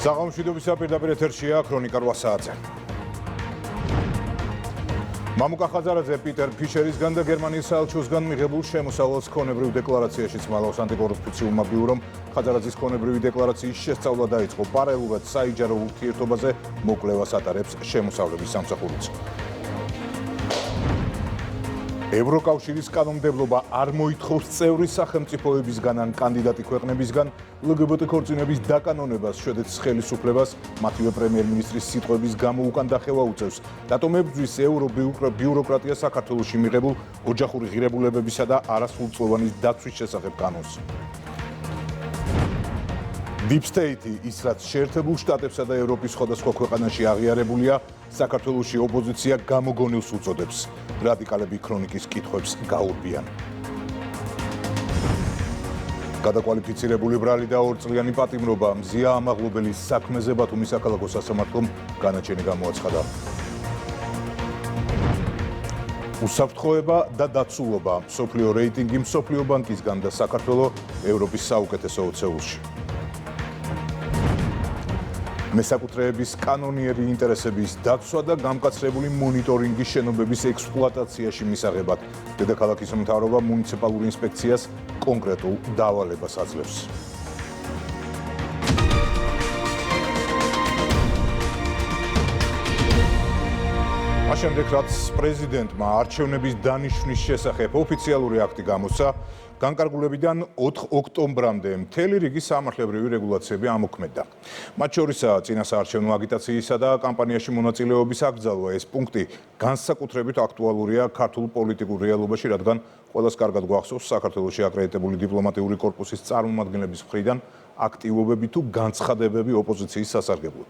საღამოშვიდობისა პირდაპირ ეთერშია ქრონიკა 8 საათზე. მამუკა ხაზარაძე პიტერ ფიშერისგან და გერმანიის საელჩოსგან მიღებულ შემოსავალს ქონებრივ დეკლარაციაში ცმალავს ანტიკორუფციულმა ბიურომ. ხაზარაძის ქონებრივი დეკლარაციის შესწავლა დაიწყო პარალელურად საიჯარო ურთიერთობაზე მოკვლევას ატარებს შემოსავლების სამსახურიც. ევროკავშირის კანონმდებლობა არ მოითხოვს წევრი სახელმწიფოებისგან ან კანდიდატი ქვეყნებისგან LGBT ქორწინების დაკანონებას, შვედეთის ხელისუფლებას მათივე პრემიერ-მინისტრის სიტყვების გამო უკან დახევა უწევს. რატომ ებრძვის ევრობიუროკრატია საქართველოში მიღებულ ოჯახური ღირებულებებისა და არასრულწლოვანის დაცვის შესახებ კანონს. Deep State ის რაც შეერთებულ შტატებსა და ევროპის სხვადასხვა ქვეყანაში აღიარებულია, საქართველოში ოპოზიცია გამოგონილს უწოდებს. რადიკალები ქრონიკის კითხვებს გაურბიან. გადაკვალიფიცირებული ბრალი და ორწლიანი პატიმრობა მზია ამაღლობელის საქმეზე ბათუმის საქალაქო სასამართლომ განაჩენი გამოაცხადა. უსაფრთხოება და დაცულობა, მსოფლიო რეიტინგი მსოფლიო ბანკისგან და საქართველო ევროპის საუკეთესო 20-ში. მესაკუთრეების კანონიერი ინტერესების დაცვა და გამკაცრებული მონიტორინგი შენობების ექსპლუატაციაში მისაღებად. დედაქალაქის მთავრობა მუნიციპალურ ინსპექციას კონკრეტულ დავალებას აძლევს. შემდეგ რაც პრეზიდენტმა არჩევნების დანიშვნის შესახებ ოფიციალური აქტი გამოსცა, განკარგულებიდან 4 ოქტომბრამდე მთელი რიგი სამართლებრივი რეგულაციები ამოქმედდა. მათ შორისაა წინასაარჩევნო აგიტაციისა და კამპანიაში მონაწილეობის აკრძალვა. ეს პუნქტი განსაკუთრებით აქტუალურია ქართულ პოლიტიკურ რეალობაში, რადგან ყველას კარგად გვახსოვს საქართველოში აკრედიტებული დიპლომატიური კორპუსის წარმომადგენლების მხრიდან აქტივობები თუ განცხადებები ოპოზიციის სასარგებლოდ.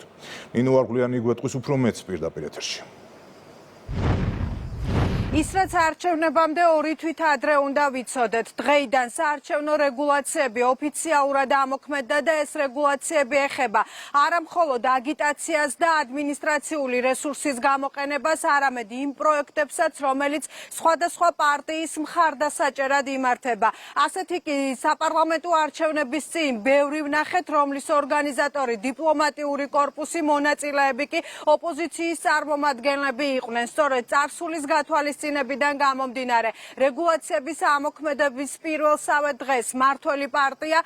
ნინო არგვლიანი გვეტყვის უფრო მეც პირდაპირ ეთერში. ის რაც არჩევნებამდე 2 თვით ადრე უნდა ვიცოდეთ. დღეიდან საარჩევნო რეგულაციები ოფიციალურად ამოქმედდა და ეს რეგულაციები ეხება არა მხოლოდ აგიტაციას და ადმინისტრაციული რესურსის გამოყენებას, არამედ იმ პროექტებსაც, რომელიც სხვადასხვა პარტიის მხარდასაჭერად იმართება. ასეთი კი საპარლამენტო არჩევნების წინ ბევრი ვნახეთ, რომლის ორგანიზატორი დიპლომატიური კორპუსი, მონაწილეები კი ოპოზიციის წარმომადგენლები იყვნენ. სწორედ წარსულის გათვალისწინებიდან გამომდინარე, რეგულაციების ამოქმედების პირველსავე დღეს მმართველი პარტია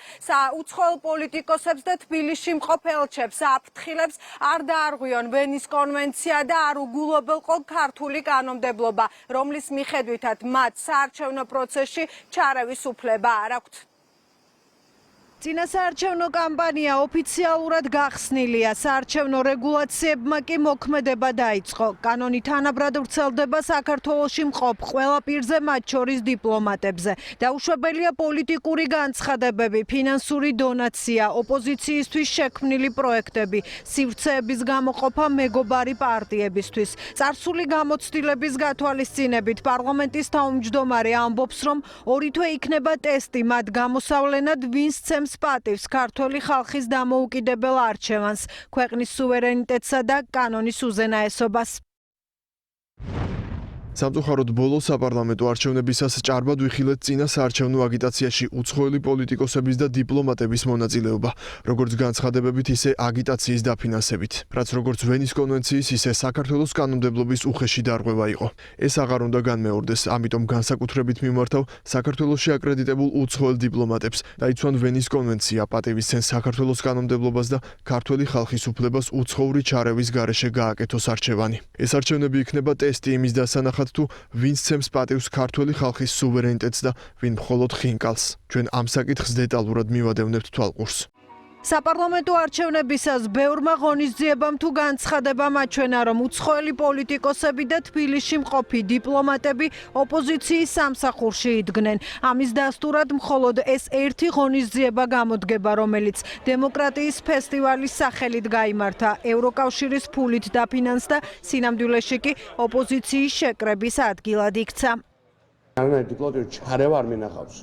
უცხოელ პოლიტიკოსებს და თბილისში მყოფ ელჩებს აფრთხილებს არ დაარღვიონ ვენის კონვენცია და არ უგულობელყო ქართული კანონმდებლობა, რომლის მიხედვითაც მათ საარჩევნო პროცესში ჩარევის უფლება არ აქვთ. წინასაარჩევნო კამპანია ოფიციალურად გახსნილია, საარჩევნო რეგულაციებმა კი მოქმედება დაიწყო. კანონი თანაბრად ვრცელდება საქართველოში მყოფ ყველა პირზე, მათ შორის დიპლომატებზე. დაუშვებელია პოლიტიკური განცხადებები, ფინანსური დონაცია, ოპოზიციისთვის შექმნილი პროექტები, სივრცეების გამოყოფა მეგობარი პარტიებისთვის. წარსული გამოცდილების გათვალისწინებით პარლამენტის თავმჯდომარე ამბობს, რომ 2 თვე იქნება ტესტი მათ გამოსავლენად, ვინც ცემს პატივს ქართველი ხალხის დამოუკიდებელ არჩევანს, ქვეყნის სუვერენიტეტსა და კანონის უზენაესობას. სამწუხაროდ ბოლო საპარლამენტო არჩევნებისას ჭარბად ვიხილეთ წინა საარჩევნო აგიტაციაში უცხოელი პოლიტიკოსების და დიპლომატების მონაწილეობა, როგორც განცხადებებით, ისე აგიტაციის დაფინანსებით, რაც როგორც ვენის კონვენციის, ისე საქართველოს კანონმდებლობის უხეში დარღვევა იყო. ეს აღარ უნდა განმეორდეს, ამიტომ განსაკუთრებით მიმართავ საქართველოში აკრედიტებულ უცხოელ დიპლომატებს, დაიცვან ვენის კონვენცია, პატივისცენ საქართველოს კანონმდებლობას და ქართველი ხალხის უფლებას უცხოური ჩარევის გარეშე გააკეთოს არჩევანი. ეს არჩევნები იქნება ტესტი იმის დასანახად, თუ ვინც ცემს პატივს ქართველი ხალხის სუვერენიტეტს და ვინ მხოლოდ ხინკალს. ჩვენ ამ საკითხს დეტალურად მივადევნებთ თვალყურს. საპარლამენტო არჩევნებისას ბევრმა ღონისძიებამ თუ განცხადებამ აჩვენა, რომ უცხოელი პოლიტიკოსები და თბილისში მყოფი დიპლომატები ოპოზიციის სამსახურში იდგნენ. ამის დასტურად მხოლოდ ეს ერთი ღონისძიება გამოდგება, რომელიც დემოკრატიის ფესტივალის სახელით გაიმართა, ევროკავშირის ფულით დაფინანსდა, სინამდვილეში კი ოპოზიციის შეკრების ადგილად იქცა. დიპლომატიური ჩარევა არ მინახავს.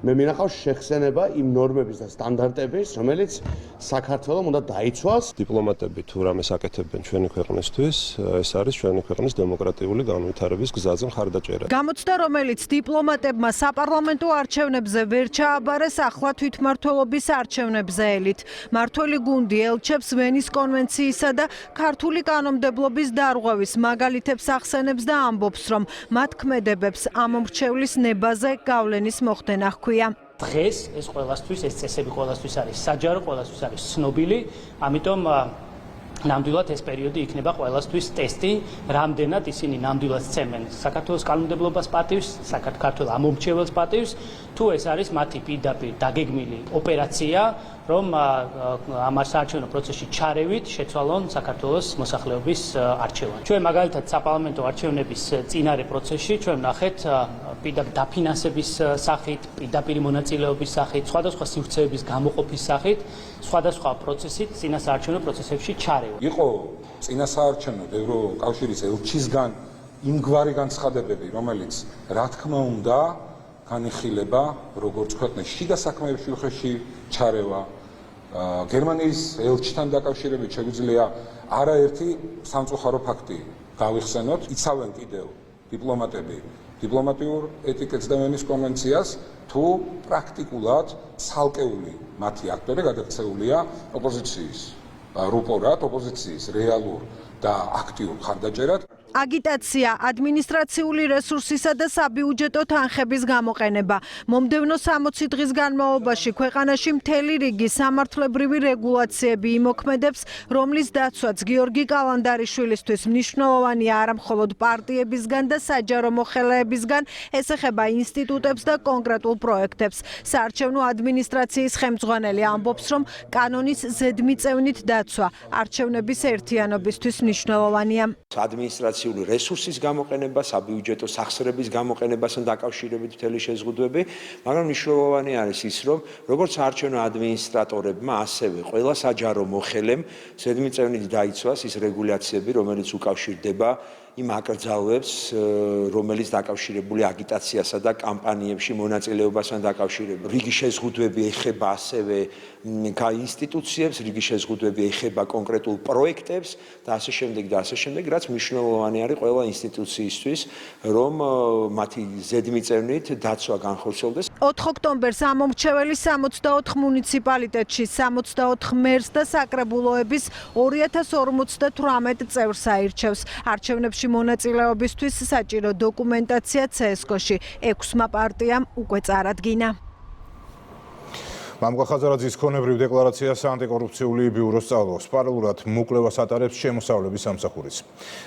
მე მინახავს შეხსენება იმ ნორმების და სტანდარტების, რომელიც საქართველოს უნდა დაიცვას. დიპლომატები თუ რამეს აკეთებენ ჩვენი ქვეყნისთვის, ეს არის ჩვენი ქვეყნის დემოკრატიული განვითარების გზაზე მხარდაჭერა. გამოცდა, რომელიც დიპლომატებმა საპარლამენტო არჩევნებზე ვერ ჩააბარეს, ახლა თვითმმართველობის არჩევნებზე ელით. მართველი გუნდი ელჩებს ვენის კონვენციისა და ქართული კანონმდებლობის დარღვევის მაგალითებს ახსენებს და ამბობს, რომ მათ ქმედებებს ამ მრჩევლის ნებაზე გავლენის მოხდენა ჰქვია. დღეს ეს ყველასთვის, ეს წესები ყველასთვის არის საჯარო, ყველასთვის არის ცნობილი, ამიტომ ნამდვილად ეს პერიოდი იქნება ყველასთვის ტესტი, რამდენად ისინი ნამდვილად სცემენ საქართველოს კანონმდებლობას პატივს, საქართველოს ამომრჩეველს პატივს, თუ ეს არის მათი პირდაპირ დაგეგმილი ოპერაცია, რომ ამ საარჩევნო პროცესში ჩარევით შეცვალონ საქართველოს მოსახლეობის არჩევანი. ჩვენ მაგალითად საპარლამენტო არჩევნების წინარე პროცესში ჩვენ ვნახეთ პირდაპირ დაფინანსების სახით, პირდაპირ მონაწილეობის სახით, სხვადასხვა სივრცეების გამოყოფის სახით, სხვადასხვა პროცესით წინასაარჩევნო პროცესებში ჩარევა. იყო წინასაარჩევნო ევროკავშირის ელჩისგან იმგვარი განცხადებები, რომელიც რა თქმა უნდა განიხილება როგორც ქვეყნის შიდა საქმეებში უხეში ჩარევა. გერმანიის ელჩთან დაკავშირებით შეგვიძლია არაერთი სამწუხარო ფაქტი გავიხსენოთ. იცავენ კიდევ დიპლომატები დიპლომატიურ ეტიკეტს და ვენის კონვენციას, თუ პრაქტიკულად ცალკეული მათი აქტები გადაქცეულია ოპოზიციის რუპორად, ოპოზიციის რეალურ და აქტიურ მხარდაჭერად. აგიტაცია, ადმინისტრაციული რესურსისა და საბიუჯეტო თანხების გამოყენება. მომდევნო 60 დღის განმავლობაში ქვეყანაში მთელი რიგი სამართლებრივი რეგულაციები იმოქმედებს, რომლის დაცვაც გიორგი კალანდარიშვილისთვის მნიშვნელოვანია არა მხოლოდ პარტიებისგან და საჯარო მოხელეებისგან, ეს ეხება ინსტიტუტებს და კონკრეტულ პროექტებს. საარჩევნო ადმინისტრაციის ხელმძღვანელი ამბობს, რომ კანონის ზედმიწევნით დაცვა არჩევნების ერთიანობისთვის მნიშვნელოვანია. რესურსის გამოყენება, საბიუჯეტო სახსრების გამოყენებასთან დაკავშირებით მთელი შეზღუდვები, მაგრამ მნიშვნელოვანი არის ის, რომ როგორც არჩევნო ადმინისტრატორებმა, ასევე ყველა საჯარო მოხელემ ზედმიწევნით დაიცვას ის რეგულაციები, რომელიც უკავშირდება იმ აკრძალვებს, რომელიც დაკავშირებული აგიტაციასა და კამპანიებში მონაწილეობასთან დაკავშირებით. რიგი შეზღუდვები ეხება ასევე ინსტიტუციებს, რიგი შეზღუდვები ეხება კონკრეტულ პროექტებს და ასე შემდეგ და ასე შემდეგ, რაც მნიშვნელოვანი არის ყველა ინსტიტუციისთვის, რომ მათი ზედმიწევნით დაცვა განხორციელდეს. 4 ოქტომბერს ამომრჩეველი 64 მუნიციპალიტეტში 64 მერს და საკრებულოების 2058 წევრს აირჩევს. არჩევნებში მონაწილეობისთვის საჭირო დოკუმენტაცია CSGO-ში 6 პარტიამ უკვე წარადგინა. მამუკა ხაზარაძის ქონებრივ დეკლარაციას ანტიკორუფციული ბიუროს სწავლობს. პარალელურად მოკვლევას ატარებს შემოსავლების სამსახურიც.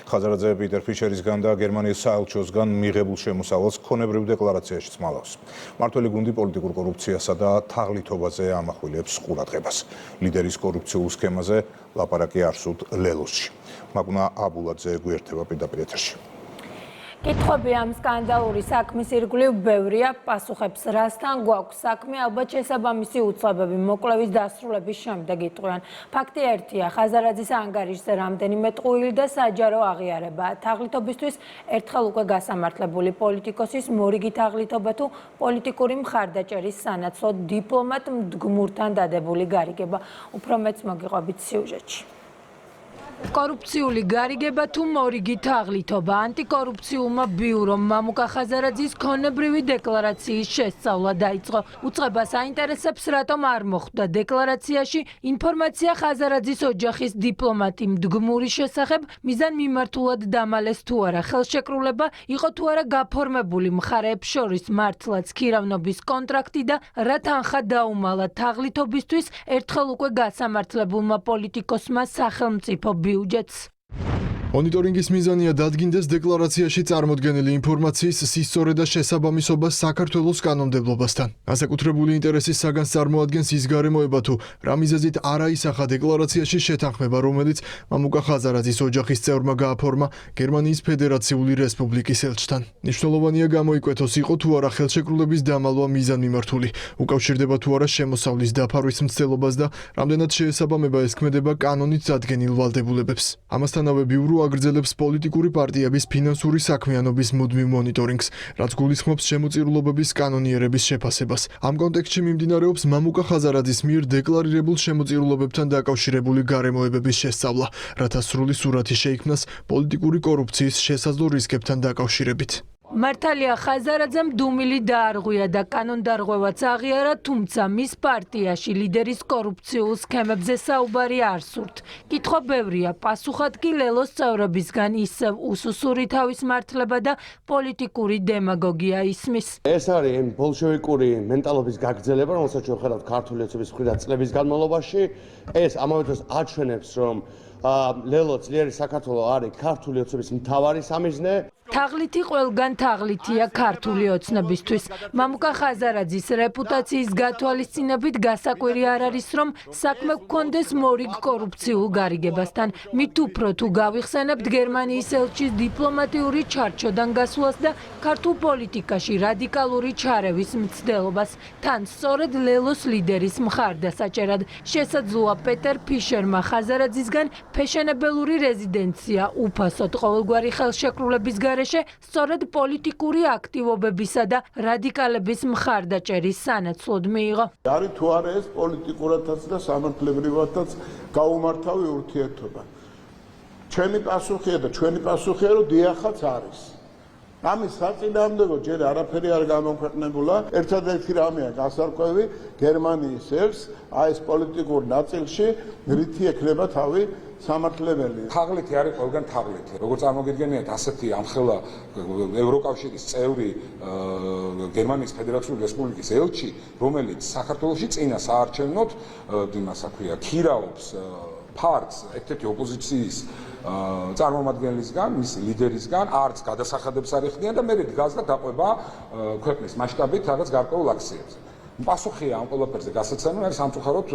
ხაზარაძე პიტერ ფიშერისგან და გერმანიის საელჩოსგან მიღებულ შემოსავალს ქონებრივ დეკლარაციაში წმალავს. მართველი გუნდი პოლიტიკურ კორუფციასა და თაღლითობაზე ამახვილებს ყურადღებას. ლიდერის კორუფციულ სქემაზე ლაპარაკი არსუდ ლელოსში. მაგუნა აბულაძე გვერდება პირდაპირ ეთერში. კითხვები ამ სკანდალური საქმის ირგვლივ ბევრია, პასუხებს რასთან გვაქვს საქმე, ალბათ შესაბამისი უწყებები მოკვლევის დასრულების შემდეგ იტყვიან. ფაქტი ერთია, ხაზარაძის ანგარიშზე რამდენიმე ტყუილი და საჯარო აღიარებაა. თაღლითობისთვის ერთხელ უკვე გასამართლებული პოლიტიკოსის მორიგი თაღლითობა თუ პოლიტიკური მხარდაჭერის სანაცვლოდ დიპლომატ მდგმურთან დადებული გარიგება. უფრო მეც მოგიყვებით სიუჟეტში. კორუფციული გარიგება თუ მორიგი თაღლითობა ანტიკორუფციულმა ბიურომ მამუკა ხაზარაძის ქონებრივი დეკლარაციის შესწავლა დაიწყო. უწყებას აინტერესებს, რატომ არ მოხვდა დეკლარაციაში ინფორმაცია ხაზარაძის ოჯახის დიპლომატი მდგმურის შესახებ, მიზანმიმართულად დამალეს თუ არა ხელშეკრულება, იყო თუ არა გაფორმებული მხარეებს შორის მართლაც ქირავნობის კონტრაქტი და რა თანხა დაუმალა თაღლითობისთვის ერთხელ უკვე გასამართლებულმა პოლიტიკოსმა სახელმწიფო ბიუჯეტს. მონიტორინგის მიზანია დადგინდეს დეკლარაციაში წარმოდგენილი ინფორმაციის სისწორე და შესაბამისობა საქართველოს კანონმდებლობასთან. განსაკუთრებული ინტერესის საგანს წარმოადგენს ის გარემოება თუ რა მიზეზით არ აისახა დეკლარაციაში შეთანხმება, რომელიც მამუკა ხაზარაძის ოჯახის წევრმა გააფორმა გერმანიის ფედერაციული რესპუბლიკის ელჩთან. მნიშვნელოვანია გამოიკვეთოს იყო თუ არა ხელშეკრულების დამალვა მიზანმიმართული, უკავშირდება თუ არა შემოსავლის დაფარვის მცდელობას და რამდენად შეესაბამება ეს ქმედება კანონით წარდგენილ ვალდებულებებს. ამასთანავე ბიურო აგრძელებს პოლიტიკური პარტიების ფინანსური საქმიანობის მუდმივ მონიტორინგს, რაც გულისხმობს შემოწირულობების კანონიერების შეფასებას. ამ კონტექსტში მიმდინარეობს მამუკა ხაზარაძის მიერ დეკლარირებულ შემოწირულობებთან დაკავშირებული გარემოებების შესწავლა, რათა სრული სურათი შეიქმნას პოლიტიკური კორუფციის შესაძლო რისკებთან დაკავშირებით. მართალია ხაზარაძემ დუმილი დაარღვია და კანონდარღვევაც აღიარა, თუმცა მის პარტიაში ლიდერის კორუფციულ სქემებზე საუბარი არ სურთ. კითხვა ბევრია, პასუხად კი ლელოს წევრებისგან ისევ უსუსური თავის მართლება და პოლიტიკური დემაგოგია ისმის. ეს არის ბოლშევიკური მენტალობის გაგრძელება, რომელსაც ჩვენ ხედავთ ქართული ოცნების მხრიდან წლების განმავლობაში. ეს ამავე დროს აჩვენებს, რომ ლელო ძლიერი საქართველო არის ქართული ოცნების მთავარი სამიზნე. თაღლითი ყველგან თაღლითია ქართული ოცნებისთვის. მამუკა ხაზარაძის რეპუტაციის გათვალისწინებით გასაკვირი არ არის, რომ საქმე გქონდეს მორიგ კორუფციულ გარიგებასთან. მით უფრო თუ გავიხსენებთ გერმანიის ელჩის დიპლომატიური ჩარჩოდან გასვლას და ქართულ პოლიტიკაში რადიკალური ჩარევის მცდელობას. თან სწორედ ლელოს ლიდერის მხარდასაჭერად შესაძლოა პეტერ ფიშერმა ხაზარაძისგან ფეშენებელური რეზიდენცია უფასოდ ყოველგვარი ხელშეკრულების სწორედ პოლიტიკური აქტივობებისა და რადიკალების მხარდაჭერის სანაცვლოდ მიიღო. არის თუ არა ეს პოლიტიკურადაც და სამართლებრივადაც გაუმართავი ურთიერთობა. ჩემი პასუხია და ჩვენი პასუხია, რომ დიახაც არის. ამის საწინააღმდეგო ჯერ არაფერი არ გამოქვეყნებულა. ერთადერთი რამეა გასარკვევი გერმანიის ელჩს ეს პოლიტიკურ ნაწილში რითი ექნება თავი სამართლებელი. თაღლითი არის ყველგან თაღლითი. როგორც წარმოგიდგენიათ, ასეთი ამხელა ევროკავშირის წევრი გერმანიის ფედერაციული რესპუბლიკის ელჩი, რომელიც საქართველოში წინა საარჩევნოდ იმას აქვია, ქირაობს ფარტს ერთ-ერთი ოპოზიციის წარმომადგენლისგან, მის ლიდერისგან, არც გადასახადებს არ იხდიან და მერე დგას და დაყვება ქვეყნის მასშტაბით რაღაც გარკვეულ აქციებზე. პასუხია ამ ყველაფერზე გასაცემი, არის სამწუხაროდ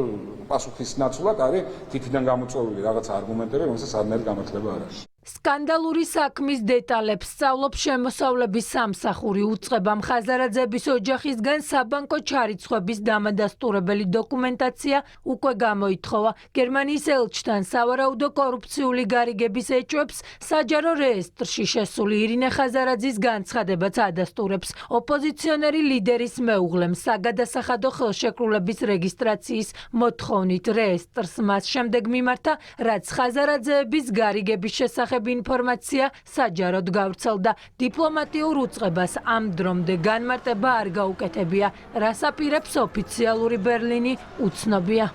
პასუხის ნაცვლად არის თითიდან გამოწვეული რაღაც არგუმენტები, რომელსაც არნაირი გამართლება არ არის. სკანდალური საქმის დეტალებს სწავლობს შემოსავლების სამსახური. უწყებამ ხაზარაძეების ოჯახისგან საბანკო ჩარიცხვების დამადასტურებელი დოკუმენტაცია უკვე გამოითხოვა. გერმანიის ელჩთან სავარაუდო კორუფციული გარიგების ეჭვებს საჯარო რეესტრში შესული ირინე ხაზარაძის განცხადებაც ადასტურებს. ოპოზიციონერი ლიდერის მეუღლემ საგადასახადო ხელშეკრულების რეგისტრაციის მოთხოვნით რეესტრს მას შემდეგ მიმართა, რაც ხაზარაძეების გარიგების შესახებ ინფორმაცია საჯაროდ გავრცელდა. დიპლომატიურ უწყებას ამ დრომდე განმარტება არ გაუკეთებია, რას აპირებს ოფიციალური ბერლინი უცნობია.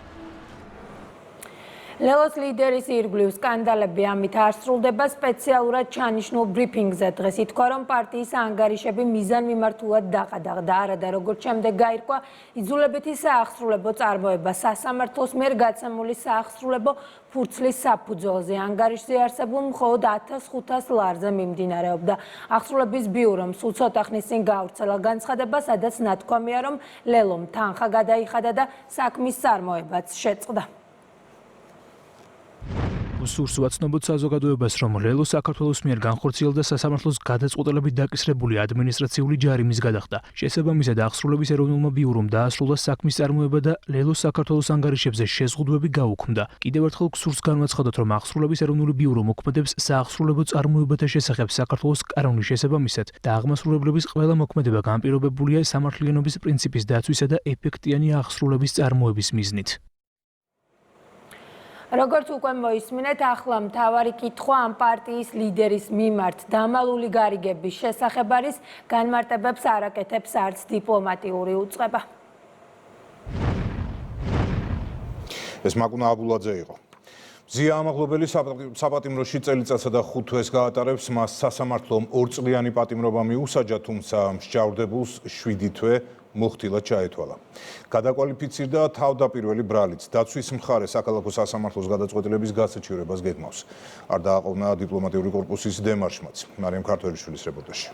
ლელოს ლიდერის ირგვლივ სკანდალები ამით არ სრულდება. სპეციალურად ჩანიშნულ ბრიფინგზე დღეს ითქვა, რომ პარტიის ანგარიშები მიზანმიმართულად დაყადაღდა. არადა როგორც შემდეგ გაირკვა, იძულებითი საახსრულებო წარმოება სასამართლოს მიერ გაცემული საახსრულებო ფურცლის საფუძველზე. ანგარიშზე არსებულ მხოლოდ 1500 ლარზე მიმდინარეობდა. ახსრულების ბიურომ სულ ცოტა ხნის წინ გაავრცელა განცხადება, სადაც ნათქვამია, რომ ლელომ თანხა გადაიხადა და საქმის წარმოებაც შეწყდა. სურს ვაცნობოთ საზოგადოებას, რომ ლელო საქართველოს მიერ განხორციელდა სასამართლოს გადაწყვეტილებით დაკისრებული ადმინისტრაციული ჯარიმის გადახდა. შესაბამისად, ახსრულების ეროვნულმა ბიურომ დაასრულა საქმის წარმოება და ლელოს საქართველოს ანგარიშებზე შეზღუდვები გაუქმდა. კიდევ ერთხელ სურს განვაცხადოთ, რომ ახსრულების ეროვნული ბიურო მოქმედებს საახსრულებო წარმოებათა შესახებ საქართველოს კანონის შესაბამისად და აღმასრულებლების ყველა მოქმედება განპირობებულია სამართლიანობის პრინციპის დაცვისა და ეფექტიანი ახსრულების წარმოების მიზნით. როგორც უკვე მოისმინეთ, ახლა მთავარი კითხვა ამ პარტიის ლიდერის მიმართ დამალული გარიგების შესახებ არის. განმარტებებს არ აკეთებს არც დიპლომატიური უწყება. ეს მაკუნა აბულაძე იყო. ზია ამაღლობელი საპატიმროში წელიწადსა და 5 თვეს გაატარებს. მას სასამართლომ 2 წლიანი პატიმრობა მიუსაჯა, თუმცა მსჯავრდებულს 7 თვე მოხტილად ჩაეთვალა. გადაკვალიფიცირდა თავდაპირველი ბრალიც. დაცვის მხარე საქალაქო სასამართლოს გადაწყვეტილების გასაჩივრებას გეგმავს. არ დააყოვნა დიპლომატიური კორპუსის დემარშმაც. მარიამ ქართველიშვილის რეპორტაჟი.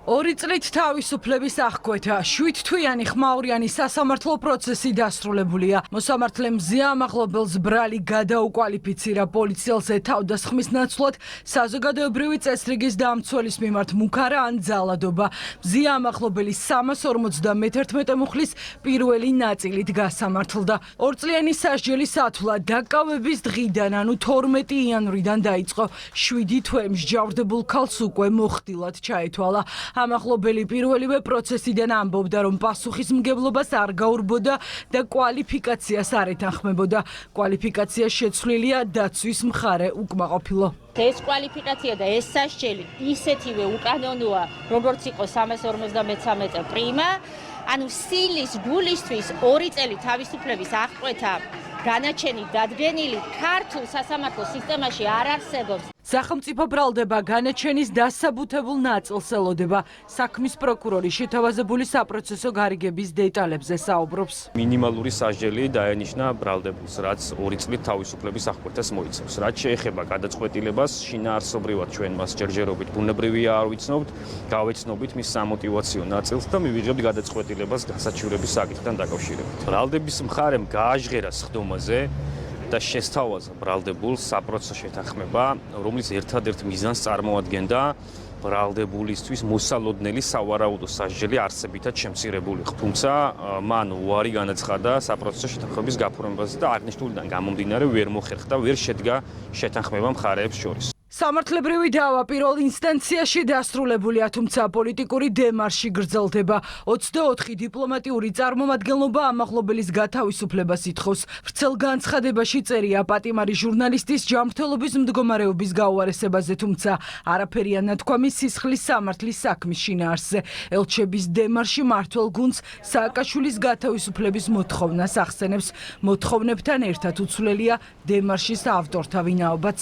ორი წლით თავისუფლების აღკვეთა, 7 თვიანი ხმაურიანი სასამართლო პროცესი დასრულებულია. მოსამართლემ მზიამაღლობელს ბრალი გადაუკვალიფიცირა პოლიციელზე თავდასხმის ნაცვლად საზოგადოებრივი წესრიგის დამცველის მიმართ მუქარა ან ძალადობა. მზიამაღლობელი 351 მუხლის პირველი ნაწილით გასამართლდა. ორწლიანი სასჯელი სათვლა დაკავების დღიდან, ანუ 12 იანვრიდან დაიწყო. 7 თვე მსჯავრდებულ ქალს უკვე მოხდილად ჩაეთვალა. ამაღლობელი პირველივე პროცესიდან ამბობდა, რომ პასუხისმგებლობას არ გაურბოდა და კვალიფიკაციას არ ეთანხმებოდა. კვალიფიკაცია შეცვლილია დაცვის მხარე უკმაყოფილო. ეს კვალიფიკაცია და ეს სასჯელი ისეთივე უკანონოა, როგორც იყო 353 პრიმა, ანუ სილის გულისთვის 2 წელი თავისუფლების აღკვეთა განაჩენი დადგენილი ქართულ სასამართლო სისტემაში არ არსებობს. სახელმწიფო ბრალდება განაჩენის დასაბუთებულ ნაწილს ელოდება. საქმის პროკურორი შეთავაზებული საპროცესო გარიგების დეტალებზე საუბრობს. მინიმალური სასჯელი დაენიშნა ბრალდებულს, რაც 2 წლით თავისუფლების აღკვეთას მოიცავს. რაც შეეხება გადაწყვეტილებას, შინაარსობრივად ჩვენ მას ჯერჯერობით ბუნებრივია არ ვიცნობთ, გავეცნობით მის სამოტივაციო ნაწილს და მივიღებთ გადაწყვეტილებას გასაჩივრების საკითხთან დაკავშირებით. ბრალდების მხარემ გააჟღერა სხდომაზე და შესთავაზა ბრალდებულს საპროცესო შეთანხმება, რომლის ერთადერთ მიზანს წარმოადგენდა ბრალდებულისთვის მოსალოდნელი სავარაუდო სასჯელი არსებითად შემცირებული. თუმცა მან უარი განაცხადა საპროცესო შეთანხმების გაფორმებაზე და აღნიშნულიდან გამომდინარე ვერ მოხერხდა, ვერ შედგა შეთანხმება მხარეებს შორის. სამართლებრივი დავა პირველ ინსტანციაში დასრულებულია, თუმცა პოლიტიკური დემარში გრძელდება. 24 დიპლომატიური წარმომადგენლობა ამაღლობელის გათავისუფლებას ითხოვს. ვრცელ განცხადებაში წერია პატიმარი ჟურნალისტის ჯანმრთელობის მდგომარეობის გაუარესებაზე, თუმცა არაფერია ნათქვამი სისხლის სამართლის საქმის შინაარსზე. ელჩების დემარში მმართველ გუნდს სააკაშვილის გათავისუფლების მოთხოვნას ახსენებს. მოთხოვნებთან ერთად უცვლელია დემარშის ავტორთა ვინაობაც.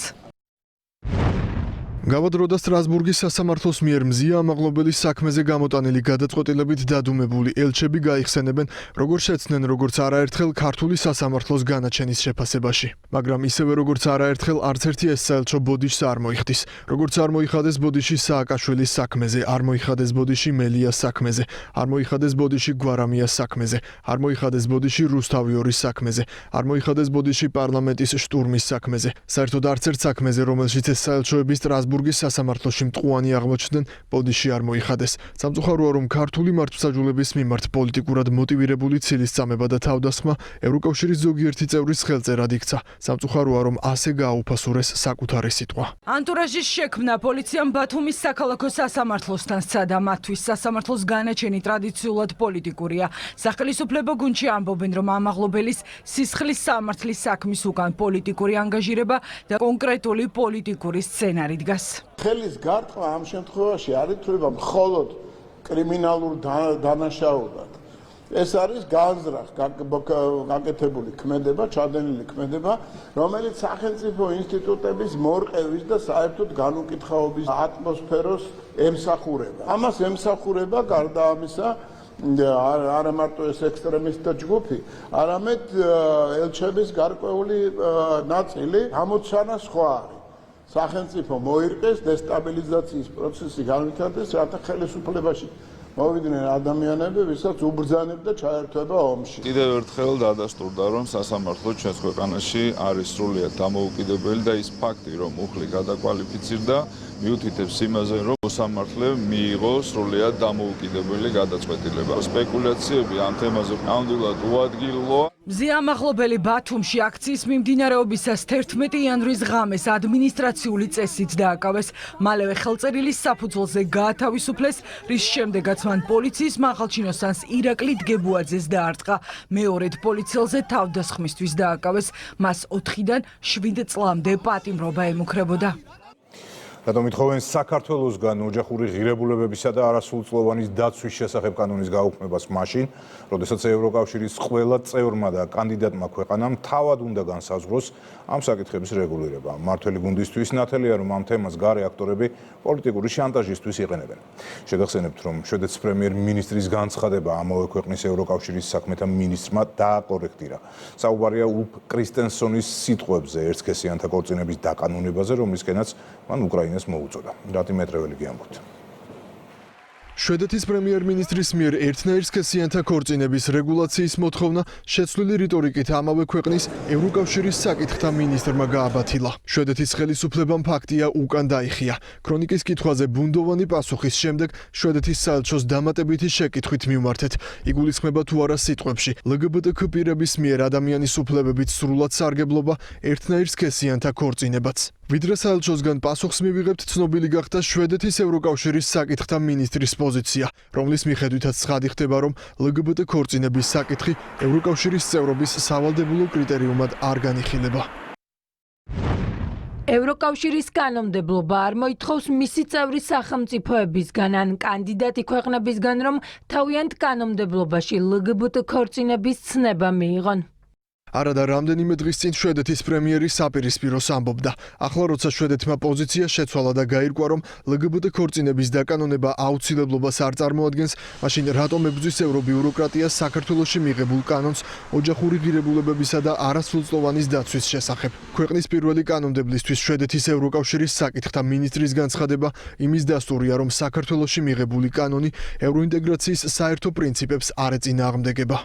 გავადროდა სტრასბურგის სასამართლოს მიერ მზია ამაღლობელის საქმეზე გამოტანილი გადაწყვეტილებით დადუმებული ელჩები გაიხსენებენ, როგორ შეცდნენ, როგორც არაერთხელ ქართული სასამართლოს განაჩენის შეფასებაში. მაგრამ ისევე როგორც არაერთხელ არც ერთი ეს საელჩო ბოდიშს არ მოიხდის. როგორც არ მოიხადეს ბოდიში სააკაშვილის საქმეზე, არ მოიხადეს ბოდიში მელიას საქმეზე, არ მოიხადეს ბოდიში გვარამიას საქმეზე, არ მოიხადეს ბოდიში რუსთავიორის საქმეზე, არ მოიხადეს ბოდიში პარლამენტის შტურმის საქმეზე. საერთოდ არც ერთ საქმეზე, რომელშიც ეს საელჩოები სტრასბურგის სასამართლოში მტყუანი აღმოჩნდნენ, ბოდიში არ მოიხადეს. სამწუხაროა, რომ ქართული მართლმსაჯულების მიმართ პოლიტიკურად მოტივირებული ცილისწამება და თავდასხმა ევროკავშირის ზოგიერთი წევრის ხელწერად იქცა. სამწუხაროა, რომ ასე გააუფასურეს საკუთარი სიტყვა. ანტურაჟის შექმნა პოლიციამ ბათუმის საქალაქო სასამართლოსთან სცადა. მათთვის სასამართლოს განაჩენი ტრადიციულად პოლიტიკურია. სახელისუფლებო გუნდში ამბობენ, რომ ამაღლობელის სისხლის სამართლის საქმის უკან პოლიტიკური ანგაჟირება და კონკრეტული პოლიტიკური სცენარი დგას. ხელის გარტყმა ამ შემთხვევაში არ ითვლება მხოლოდ კრიმინალურ დანაშაულად. ეს არის განზრახ გაკეთებული ქმედება, ჩადენილი ქმედება, რომელიც სახელმწიფო ინსტიტუტების მორყევის და საერთოდ განუკითხაობის ატმოსფეროს ემსახურება. ამას ემსახურება გარდა ამისა არა მარტო ეს ექსტრემისტთა ჯგუფი, არამედ ელჩების გარკვეული ნაწილი, ამოცანა სხვა არის. სახელმწიფო მოირყეს, დესტაბილიზაციის პროცესი განვითარდეს, რათა ხელისუფლებაში მოვიდნენ ადამიანები, ვისაც უბრძანებდა ჩაერთვება ომში. კიდევ ერთხელ დადასტურდა, რომ სასამართლო ჩვენს ქვეყანაში არის სრულიად დამოუკიდებელი და ის ფაქტი, რომ მუხლი გადაკვალიფიცირდა, მიუთითებს იმაზე, რომ მოსამართლე მიიღო სრულიად დამოუკიდებელი გადაწყვეტილება. სპეკულაციები ამ თემაზე ნამდვილად უადგილოა. მზიამაღლობელი ბათუმში აქციის მიმდინარეობისას 11 იანვრის ღამეს ადმინისტრაციული წესით დააკავეს. მალევე ხელწერილის საფუძველზე გაათავისუფლეს, რის შემდეგაც მან პოლიციის მაღალჩინოსანს ირაკლი დგებუაძეს დაარტყა. მეორედ პოლიციელზე თავდასხმისთვის დააკავეს. მას 4-დან 7 წლამდე პატიმრობა ემუქრებოდა. რატომ ითხოვენ საქართველოსგან ოჯახური ღირებულებებისა და არასრულწლოვანის დაცვის შესახებ კანონის გაუქმებას მაშინ, როდესაც ევროკავშირის ყველა წევრმა და კანდიდატმა ქვეყანამ თავად უნდა განსაზღვროს ამ საკითხების რეგულირება. მმართველი გუნდისთვის ნათელია, რომ ამ თემას გარე აქტორები პოლიტიკური შანტაჟისთვის იყენებენ. შეგახსენებთ, რომ შვედეთის პრემიერ-მინისტრის განცხადება ამავე ქვეყნის ევროკავშირის საქმეთა მინისტრმა დააკორექტირა. საუბარია ულფ კრისტენსონის სიტყვებზე ერთსქესიანთა ქორწინების დაკანონებაზე, რომლისკენაც მან უკრაინას მოუწოდა. რატი მეტრეველი გიამბობთ. შვედეთის პრემიერ-მინისტრის მიერ ერთნაირ სქესიანთა ქორწინების რეგულაციის მოთხოვნა შეცვლილი რიტორიკით ამავე ქვეყნის ევროკავშირის საკითხთა მინისტრმა გააბათილა. შვედეთის ხელისუფლებამ ფაქტია უკან დაიხია. ქრონიკის კითხვაზე ბუნდოვანი პასუხის შემდეგ შვედეთის საელჩოს დამატებითი შეკითხვით მივმართეთ. იგულისხმება თუ არა სიტყვებში LGBTQ პირების მიერ ადამიანის უფლებებით სრულად სარგებლობა ერთნაირ სქესიანთა ქორწინებაც. ვიდრე საელჩოსგან პასუხს მივიღებთ, ცნობილი გახდა შვედეთის ევროკავშირის საკითხთა მინისტრის პოზიცია, რომლის მიხედვითაც ცხადი ხდება, რომ LGBT ქორწინების საკითხი ევროკავშირის წევრობის სავალდებულო კრიტერიუმად არ განიხილება. ევროკავშირის კანონმდებლობა არ მოითხოვს მისი წევრი სახელმწიფოებისგან ან კანდიდატი ქვეყნებისგან, რომ თავიანთ კანონმდებლობაში LGBT ქორწინების ცნება მიიღონ. არადა რამდენიმე დღის წინ შვედეთის პრემიერი საპირისპიროს ამბობდა. ახლა როცა შვედეთმა პოზიცია შეცვალა და გაირკვა, რომ LGBT ქორწინების დაკანონება აუცილებლობას არ წარმოადგენს, მაშინ რატომ ებრძვის ევრობიუროკრატია საქართველოში მიღებულ კანონს ოჯახური ღირებულებებისა და არასრულწლოვანის დაცვის შესახებ? ქვეყნის პირველი კანონმდებლისთვის შვედეთის ევროკავშირის საკითხთა მინისტრის განცხადება იმის დასტურია, რომ საქართველოში მიღებული კანონი ევროინტეგრაციის საერთო პრინციპებს არ ეწინააღმდეგება.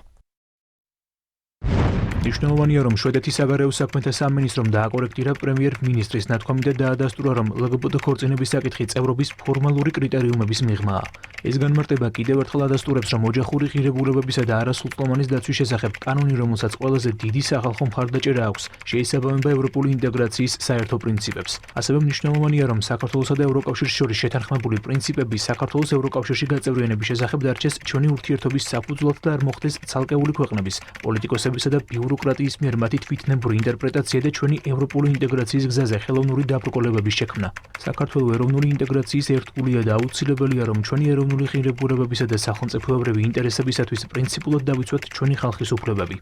მნიშვნელოვანია, რომ შვედეთის საგარეო საქმეთა სამინისტრომ დააკორექტირა პრემიერ-მინისტრის ნათქვამი და დაადასტურა, რომ LGBT ქორწინების საკითხი წევრობის ფორმალური კრიტერიუმების მიღმაა. ეს განმარტება კიდევ ერთხელ ადასტურებს, რომ ოჯახური ღირებულებებისა და არასრულწლოვანის დაცვის შესახებ კანონი, რომელსაც ყველაზე დიდი სახალხო მხარდაჭერა აქვს, შეესაბამება ევროპული ინტეგრაციის საერთო პრინციპებს. ასევე მნიშვნელოვანია, რომ საქართველოსა და ევროკავშირის შორის შეთანხმებული პრინციპები საქართველოს ევროკავშირში გაწევრიანების შესახებ დარჩეს ჩვენი ურთიერთობის საფუძვლად და არ მოხდეს ცალკეული ქვეყნების, პოლიტიკოსებისა და ბიუროკრატიის მიერ მათი თვითნებური ინტერპრეტაცია და ჩვენი ევროპული ინტეგრაციის გზაზე ხელოვნური დაბრკოლებების შექმნა. საქართველოს ეროვნული ინტეგრაციის ერთგულია და აუცილებელია, რომ ჩვენი ეროვნული ღირებულებებისა და სახელმწიფოებრივი ინტერესებისათვის პრინციპულად დავიცვათ ჩვენი ხალხის უფლებები.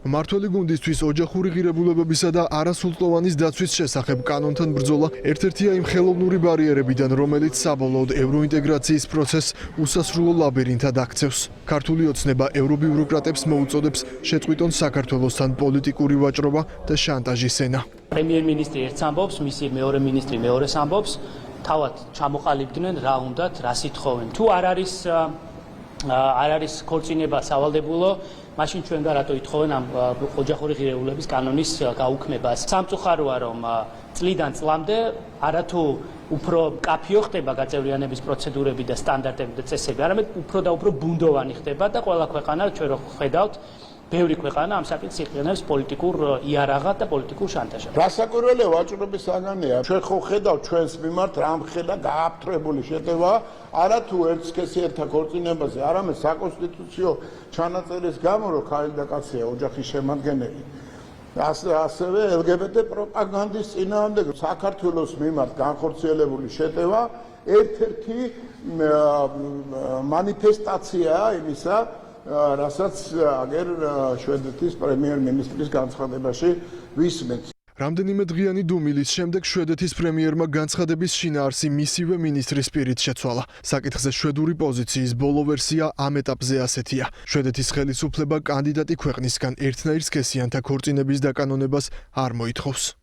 მმართველი გუნდისთვის ოჯახური ღირებულებებისა და არასრულწლოვანის დაცვის შესახებ კანონთან ბრძოლა ერთ-ერთია იმ ხელოვნური ბარიერებიდან, რომელიც საბოლოოდ ევროინტეგრაციის პროცესს უსასრულო ლაბირინთად აქცევს. ქართული ოცნება ევრობიუროკრატებს მოუწოდებს შეწყვიტონ საქართველოსთან პოლიტიკური ვაჭრობა და შანტაჟის ენა. პრემიერ-მინისტრი ერთს ამბობს, მისი მეორე მინისტრი მეორეს ამბობს, თავად ჩამოყალიბდნენ რა უნდათ, რა სითხოვენ. თუ არ არის ქორწინება სავალდებულო, მაშინ ჩვენგან რატო ითხოვენ ამ ოჯახური ღირებულების კანონის გაუქმებას? სამწუხაროა, რომ წლიდან წლამდე არათუ უფრო კაფიო ხდება გაწევრიანების პროცედურები და სტანდარტები და წესები, არამედ უფრო და უფრო ბუნდოვანი ხდება და ყველა ქვეყანა ჩვენ რო ხედავთ, ბევრი ქვეყანა ამ საკითხს იყენებს პოლიტიკურ იარაღად და პოლიტიკურ შანტაჟად. რასაკვირველია ვაჭრობის საგანია. ჩვენ ხო ხედავთ ჩვენს მიმართ რამხელა გააფთრებული შეტევა არათუ ერთ სქესიანთა ქორწინებაზე, არამედ საკონსტიტუციო ჩანაწერის გამო, რომ ქალი და კაცია ოჯახის შემადგენელი. ასევე LGBT პროპაგანდის წინააღმდეგ საქართველოს მიმართ განხორციელებული შეტევა ერთ-ერთი მანიფესტაციაა იმისა, რასაც აგერ შვედეთის პრემიერ-მინისტრის განცხადებაში ვისმენთ. რამდენიმე დღიანი დუმილის შემდეგ შვედეთის პრემიერმა განცხადების შინაარსი მისივე მინისტრის პირით შეცვალა. საკითხზე შვედური პოზიციის ბოლო ვერსია ამ ეტაპზე ასეთია. შვედეთის ხელისუფლება კანდიდატი ქვეყნისგან ერთნაირ სქესიანთა ქორწინების დაკანონებას არ მოითხოვს.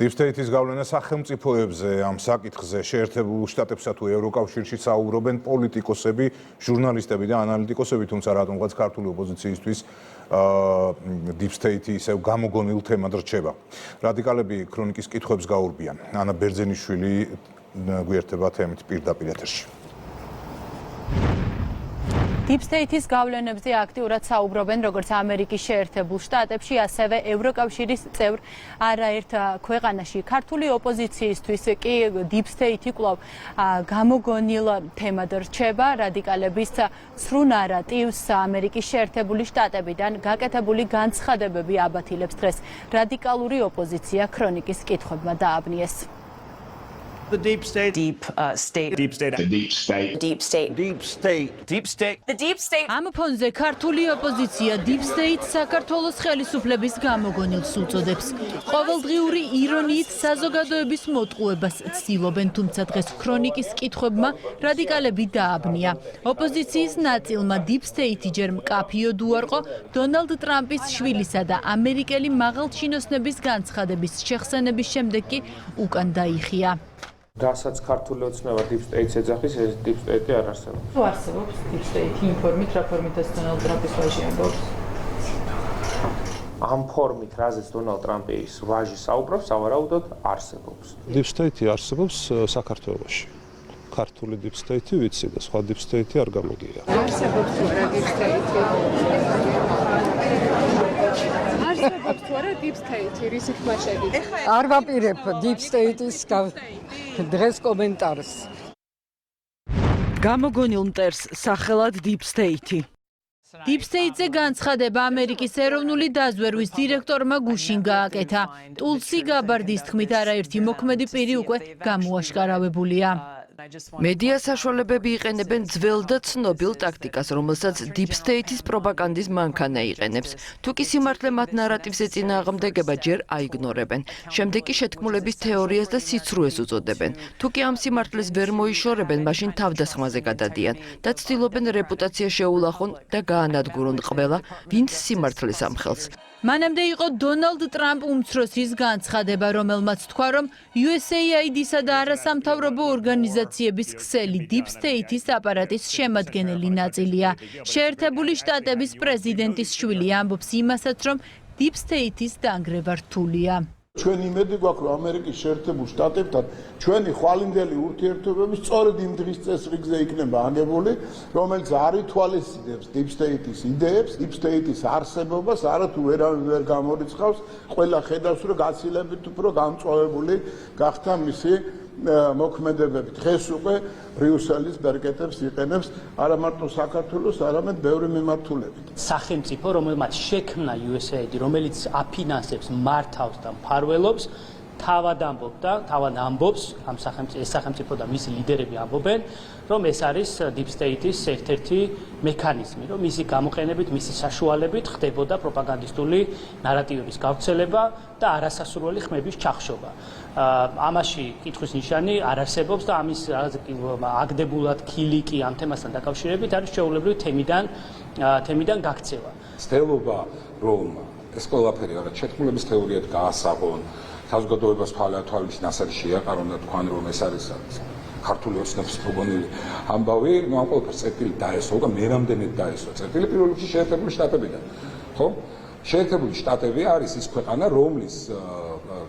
Deep State-ის გავლენა სახელმწიფოებზე ამ საკითხზე შეერთებულ შტატებსა თუ ევროკავშირში საუბრობენ პოლიტიკოსები, ჟურნალისტები და ანალიტიკოსები, თუმცა რატომღაც ქართული ოპოზიციისთვის Deep State-ი ისევ გამოგონილ თემად რჩება. რადიკალები ქრონიკის კითხვებს გაურბიან. ანა ბერძენიშვილი გვერდება თემით პირდაპირ ეთერში. Deep State-ის გავლენებზე აქტიურად საუბრობენ როგორც ამერიკის შეერთებულ შტატებში, ასევე ევროკავშირის წევრ არაერთ ქვეყანაში. ქართული ოპოზიციისთვის კი Deep State-ი კვლავ გამოგონილ თემად რჩება. რადიკალების ცრუ ნარატივს ამერიკის შეერთებული შტატებიდან გაკეთებული განცხადებები აბათილებს დღეს რადიკალური ოპოზიცია ქრონიკის კითხვებმა დააბნიეს. The deep state. Deep state. Deep state. The deep state. Deep state. Deep state. Deep state. The deep state. ამ ფონზე ქართული ოპოზიცია Deep State საქართველოს ხელისუფლების გამოგონილს უწოდებს. ყოველდღიური ირონიით საზოგადოების მოტყუებას ცდილობენ, თუმცა დღეს ქრონიკის კითხვებმა რადიკალები დააბნია. ოპოზიციის ნაწილმა Deep State ჯერ მკაფიოდ უარყო დონალდ ტრამპის შვილისა და ამერიკელი მაღალჩინოსნების განცხადების შეხსენების შემდეგ კი უკან დაიხია. რასაც ქართული ოცნება deep state-ს ეძახის, ეს deep state-ი არ არსებობს. თუ არსებობს deep state-ი იმ ფორმით, რა ფორმითაც დონალდ ტრამპის ვაჟი ამბობს. ამ ფორმით, რაზეც დონალდ ტრამპის ვაჟი საუბრობს, სავარაუდოდ არსებობს. Deep state-ი არსებობს საქართველოში. ქართული deep state-ი ვიცი და სხვა deep state-ი არ გამიგია. არსებობს თუ არა deep state-ი? არსებობს თუ არა deep state-ი, რისი თქმა შეგიძლია? არ ვაპირებ deep state-ის დღეს კომენტარს. გამოგონილ მტერს სახელად deep state-ი. Deep State-ზე განცხადება ამერიკის ეროვნული დაზვერვის დირექტორმა გუშინ გააკეთა. ტულსი გაბარდის თქმით არაერთი მოქმედი პირი უკვე გამოაშკარავებულია. მედია საშუალებები იყენებენ ძველ და ცნობილ ტაქტიკას, რომელსაც Deep State-ის პროპაგანდის მანქანა იყენებს. თუ კი სიმართლე მათ ნარატივს ეწინააღმდეგება, ჯერ აიგნორებენ. შემდეგ კი შეთქმულების თეორიას და სიცრუეს უწოდებენ. თუ კი ამ სიმართლეს ვერ მოიშორებენ, მაშინ თავდასხმაზე გადადიან და ცდილობენ რეპუტაცია შეულახონ და გაანადგურონ ყველა, ვინც სიმართლეს ამხელს. მანამდე იყო დონალდ ტრამპ უმცროსის განცხადება, რომელმაც თქვა, რომ USAID-სა და არასამთავრობო ორგანიზაციების ქსელი Deep State-ის აპარატის შემადგენელი ნაწილია. შეერთებული შტატების პრეზიდენტის შვილი ამბობს იმასაც, რომ Deep State-ის დანგრევა რთულია. ჩვენ იმედი გვაქვს, რომ ამერიკის შეერთებულ შტატებთან ჩვენი ხვალინდელი ურთიერთობები სწორედ იმ დღის წესრიგზე იქნება აგებული, რომელიც არ ითვალისწინებს Deep State-ის იდეებს, Deep State-ის არსებობას, არათუ ვერავინ ვერ გამორიცხავს, ყველა ხედავს, რომ გაცილებით უფრო გამწვავებული გახდა მისი მოქმედებები. დღეს უკვე ბრიუსელის ბერკეტებს იყენებს არა მარტო საქართველოს, არამედ ბევრი მიმართულებით. სახელმწიფო, რომელმაც შექმნა USAID, რომელიც აფინანსებს, მართავს და მფარველობს, თავად ამბობს, ამ სახელმწიფო და მისი ლიდერები ამბობენ, რომ ეს არის Deep State-ის ერთ-ერთი მექანიზმი, რომ მისი გამოყენებით, მისი საშუალებით ხდებოდა პროპაგანდისტული ნარატივების გავრცელება და არასასურველი ხმების ჩახშობა. ამაში კითხვის ნიშანი არ არსებობს და ამის აგდებულად ქილიკი ამ თემასთან დაკავშირებით არის შეუულებრივი თემიდან გაქცევა. ცდილობა, რომ ეს ყველაფერი რაღაც შეთქმულების თეორიად გაასაღონ, საზოგადოებას თვალისინ ასარი შეაყარონ და თქვან, რომ ეს არის ქართული ოცნების მოგონილი ამბავი, ამ ყველაფერს წერტილი დაესვა, უკვე მე რამდენად დაესვა წერტილი პირველ რიგში შეერთებული შტატებიდან. ხო? შეერთებული შტატები არის ის ქვეყანა, რომლის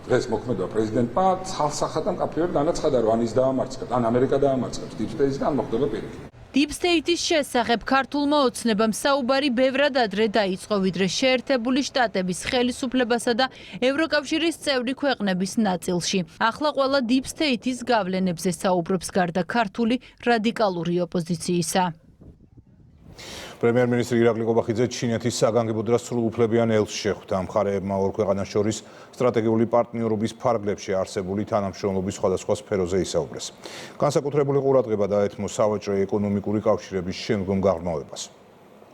დღეს მოქმედება პრეზიდენტმა ცალსახად და მკაფიოდ განაცხადა, რომ ან ის დაამარცხებს, ან ამერიკა დაამარცხებს Deep State-ს და ან მოხდება პირიქით. Deep State-ის შესახებ ქართულმა ოცნებამ საუბარი ბევრად ადრე დაიწყო, ვიდრე შეერთებული შტატების ხელისუფლებასა და ევროკავშირის წევრი ქვეყნების ნაწილში. ახლა ყველა Deep State-ის გავლენებზე საუბრობს გარდა ქართული რადიკალური ოპოზიციისა. პრემიერ-მინისტრი ირაკლი ყობახიძე ჩინეთის საგანგებო და სრულუფლებიან ელჩს შეხვდა. მხარეებმა ორ ქვეყანას შორის სტრატეგიული პარტნიორობის ფარგლებში არსებული თანამშრომლობის სხვადასხვა სფეროზე ისაუბრეს. განსაკუთრებული ყურადღება დაეთმო სავაჭრო ეკონომიკური კავშირების შემდგომ გაღრმავებას.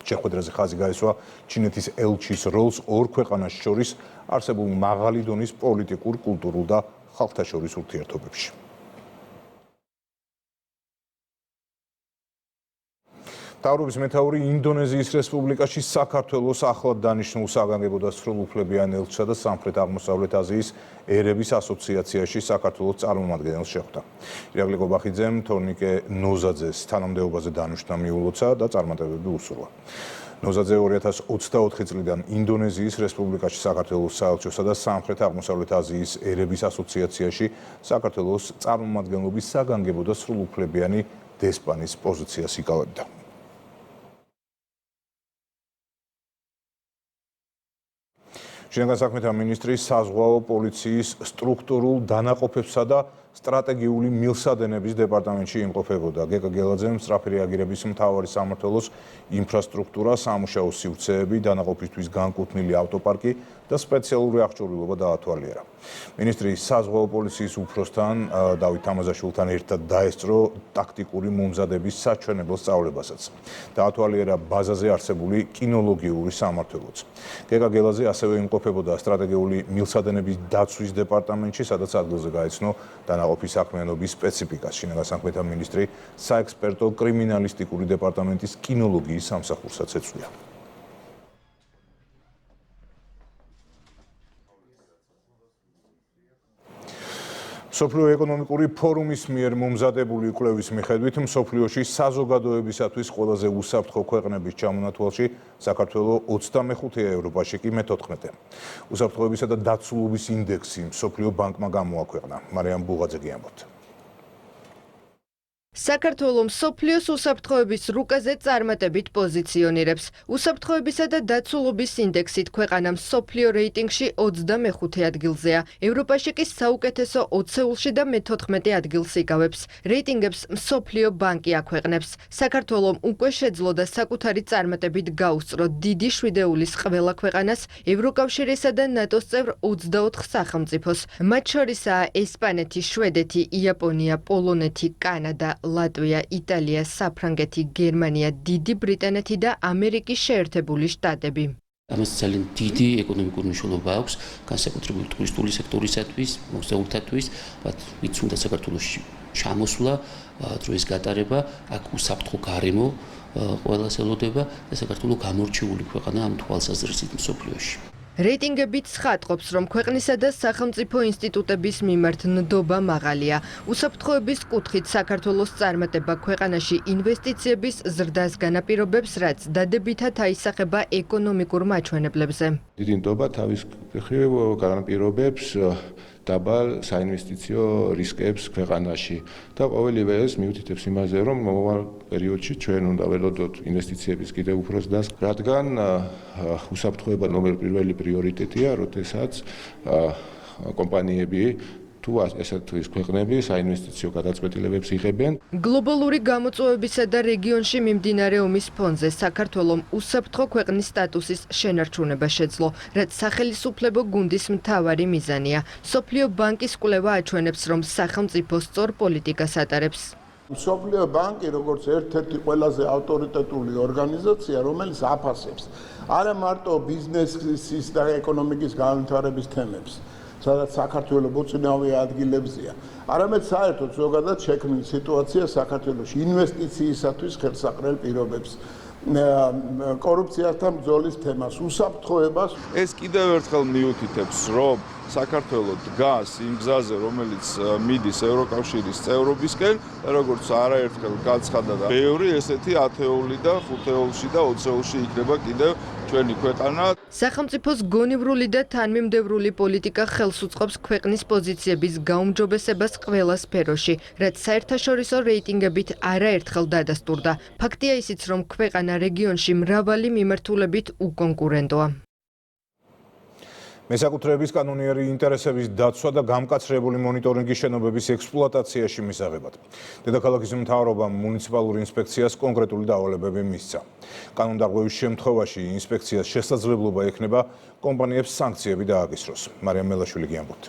შეხვედრაზე ხაზი გაესვა ჩინეთის ელჩის როლს ორ ქვეყანას შორის არსებულ მაღალი დონის პოლიტიკურ, კულტურულ და ხალხთა შორის ურთიერთობებში. მთავრობის მეთაური ინდონეზიის რესპუბლიკაში საქართველოს ახლად დანიშნულ საგანგებო და სრულუფლებიან ელჩსა და სამხრეთ-აღმოსავლეთ აზიის ერების ასოციაციაში საქართველოს წარმომადგენელს შეხვდა. ირაკლი ყობახიძემ თორნიკე ნოზაძეს თანამდებობაზე დანიშნა მიულოცა და წარმატებები უსურვა. ნოზაძე 2024 წლიდან ინდონეზიის რესპუბლიკაში საქართველოს საელჩოსა და სამხრეთ-აღმოსავლეთ აზიის ერების ასოციაციაში საქართველოს წარმომადგენლობის საგანგებო და სრულუფლებიანი დესპანის პოზიციას იკავებდა. შინაგან საქმეთა მინისტრი საზღვაო პოლიციის სტრუქტურულ დანაყოფებსა და სტრატეგიული მილსადენების დეპარტამენტში იმყოფებოდა. გეკა გელაძემ სწრაფი რეაგირების მთავარი სამმართველოს ინფრასტრუქტურა, სამუშაო სივრცეები, დანაყოფისთვის განკუთვნილი ავტოპარკი და სპეციალური აღჭურვილობა დაათვალიერა. მინისტრი საზღვაო პოლიციის უფროსთან დავით თამაზაშვილთან ერთად დაესწრო ტაქტიკური მომზადების საჩვენებელ სწავლებასაც. დაათვალიერა ბაზაზე არსებული კინოლოგიური სამმართველოც. გეკა გელაძე ასევე იმყოფებოდა სტრატეგიული მილსადენების დაცვის დეპარტამენტში, სადაც ადგილზე გაეცნო დანაყოფის საქმიანობის სპეციფიკას. შინაგან საქმეთა მინისტრი საექსპერტო კრიმინალისტიკური დეპარტამენტის კინოლოგიის სამსახურსაც ეწვია. მსოფლიო ეკონომიკური ფორუმის მიერ მომზადებული კვლევის მიხედვით მსოფლიოში საზოგადოებისათვის ყველაზე უსაფრთხო ქვეყნების ჩამონათვალში საქართველო 25-ია, ევროპაში კი მე-14. უსაფრთხოებისა და დაცულობის ინდექსი მსოფლიო ბანკმა გამოაქვეყნა. მარიამ ბუღაძე ამბობს. საქართველო მსოფლიოს უსაფრთხოების რუკაზე წარმატებით პოზიციონირებს. უსაფრთხოებისა და დაცულობის ინდექსით ქვეყანა მსოფლიო რეიტინგში 25 ადგილზეა. ევროპაში კი საუკეთესო 20-ში და მე-14 ადგილს იკავებს. რეიტინგებს მსოფლიო ბანკი აქვეყნებს. საქართველომ უკვე შეძლო და საკუთარი წარმატებით გაუსწრო დიდი შვიდეულის ყველა ქვეყანას, ევროკავშირისა და ნატოს წევრ 24 სახელმწიფოს. მათ შორისაა ესპანეთი, შვედეთი, იაპონია, პოლონეთი, კანადა, ლატვია, იტალია, საფრანგეთი, გერმანია, დიდი ბრიტანეთი და ამერიკის შეერთებული შტატები. ამას ძალიან დიდი ეკონომიკური მნიშვნელობა აქვს განსაკუთრებული ტურისტული სექტორისათვის, მოგზაურთათვის, ვინც უნდა საქართველოში ჩამოსვლა, დროის გატარება, აქ უსაფრთხო გარემო ყველას ელოდება და საქართველო გამორჩეული ქვეყანა ამ თვალსაზრისით მსოფლიოში. რეიტინგებით ცხადყოფს, რომ ქვეყნისა და სახელმწიფო ინსტიტუტების მიმართ ნდობა მაღალია. უსაფრთხოების კუთხით საქართველოს წარმატება ქვეყანაში ინვესტიციების ზრდას განაპირობებს, რაც დადებითად აისახება ეკონომიკურ მაჩვენებლებზე. დიდი ნდობა თავის მხრივ განაპირობებს დაბალ საინვესტიციო რისკებს ქვეყანაში და ყოველივე ეს მიუთითებს იმაზე, რომ მომავალ პერიოდში ჩვენ უნდა ველოდოთ ინვესტიციების კიდევ უფრო ზრდას, რადგან უსაფრთხოება ნომერ პირველი პრიორიტეტია, როდესაც კომპანიები თუ ესეთ თუ ის ქვეყნები საინვესტიციო გადაწყვეტილებებს იღებენ. გლობალური გამოწვევებისა და რეგიონში მიმდინარე ომის ფონზე საქართველომ უსაფრთხო ქვეყნის სტატუსის შენარჩუნება შეძლო, რაც სახელისუფლებო გუნდის მთავარი მიზანია. მსოფლიო ბანკის კვლევა აჩვენებს, რომ სახელმწიფო სწორ პოლიტიკას ატარებს. მსოფლიო ბანკი, როგორც ერთ-ერთი ყველაზე ავტორიტეტული ორგანიზაცია, რომელიც აფასებს არა მარტო ბიზნესის და ეკონომიკის განვითარების თემებს, სადაც საქართველოს მოწინავე ადგილებზეა, არამედ საერთოდ ზოგადად შექმნილ სიტუაციას საქართველოში ინვესტიციისათვის ხელსაყრელ პირობებს, კორუფციასთან ბრძოლის თემას, უსაფრთხოებას. ეს კიდევ ერთხელ მიუთითებს, რომ საქართველო დგას იმ გზაზე, რომელიც მიდის ევროკავშირის წევრობისკენ და როგორც არაერთხელ გაცხადა და ბევრი ესეთი 10-ეული და 5-ეულში და 20-ეულში იქნება კიდევ ჩვენი ქვეყანა. სახელმწიფოს გონივრული და თანმიმდევრული პოლიტიკა ხელს უწყობს ქვეყნის პოზიციების გაუმჯობესებას ყველა სფეროში, რაც საერთაშორისო რეიტინგებით არაერთხელ დადასტურდა. ფაქტია ისიც, რომ ქვეყანა რეგიონში მრავალი მიმართულებით უკონკურენტოა. მესაკუთრეების კანონიერი ინტერესების დაცვა და გამკაცრებული მონიტორინგი შენობების ექსპლუატაციაში მისაღებად. დედაქალაქის მთავრობამ მუნიციპალური ინსპექციას კონკრეტული დავალებები მისცა. კანონდარღვევის შემთხვევაში ინსპექციას შესაძლებლობა ექნება კომპანიებს სანქციები დააკისროს. მარიამ მელაშვილი ამბობს.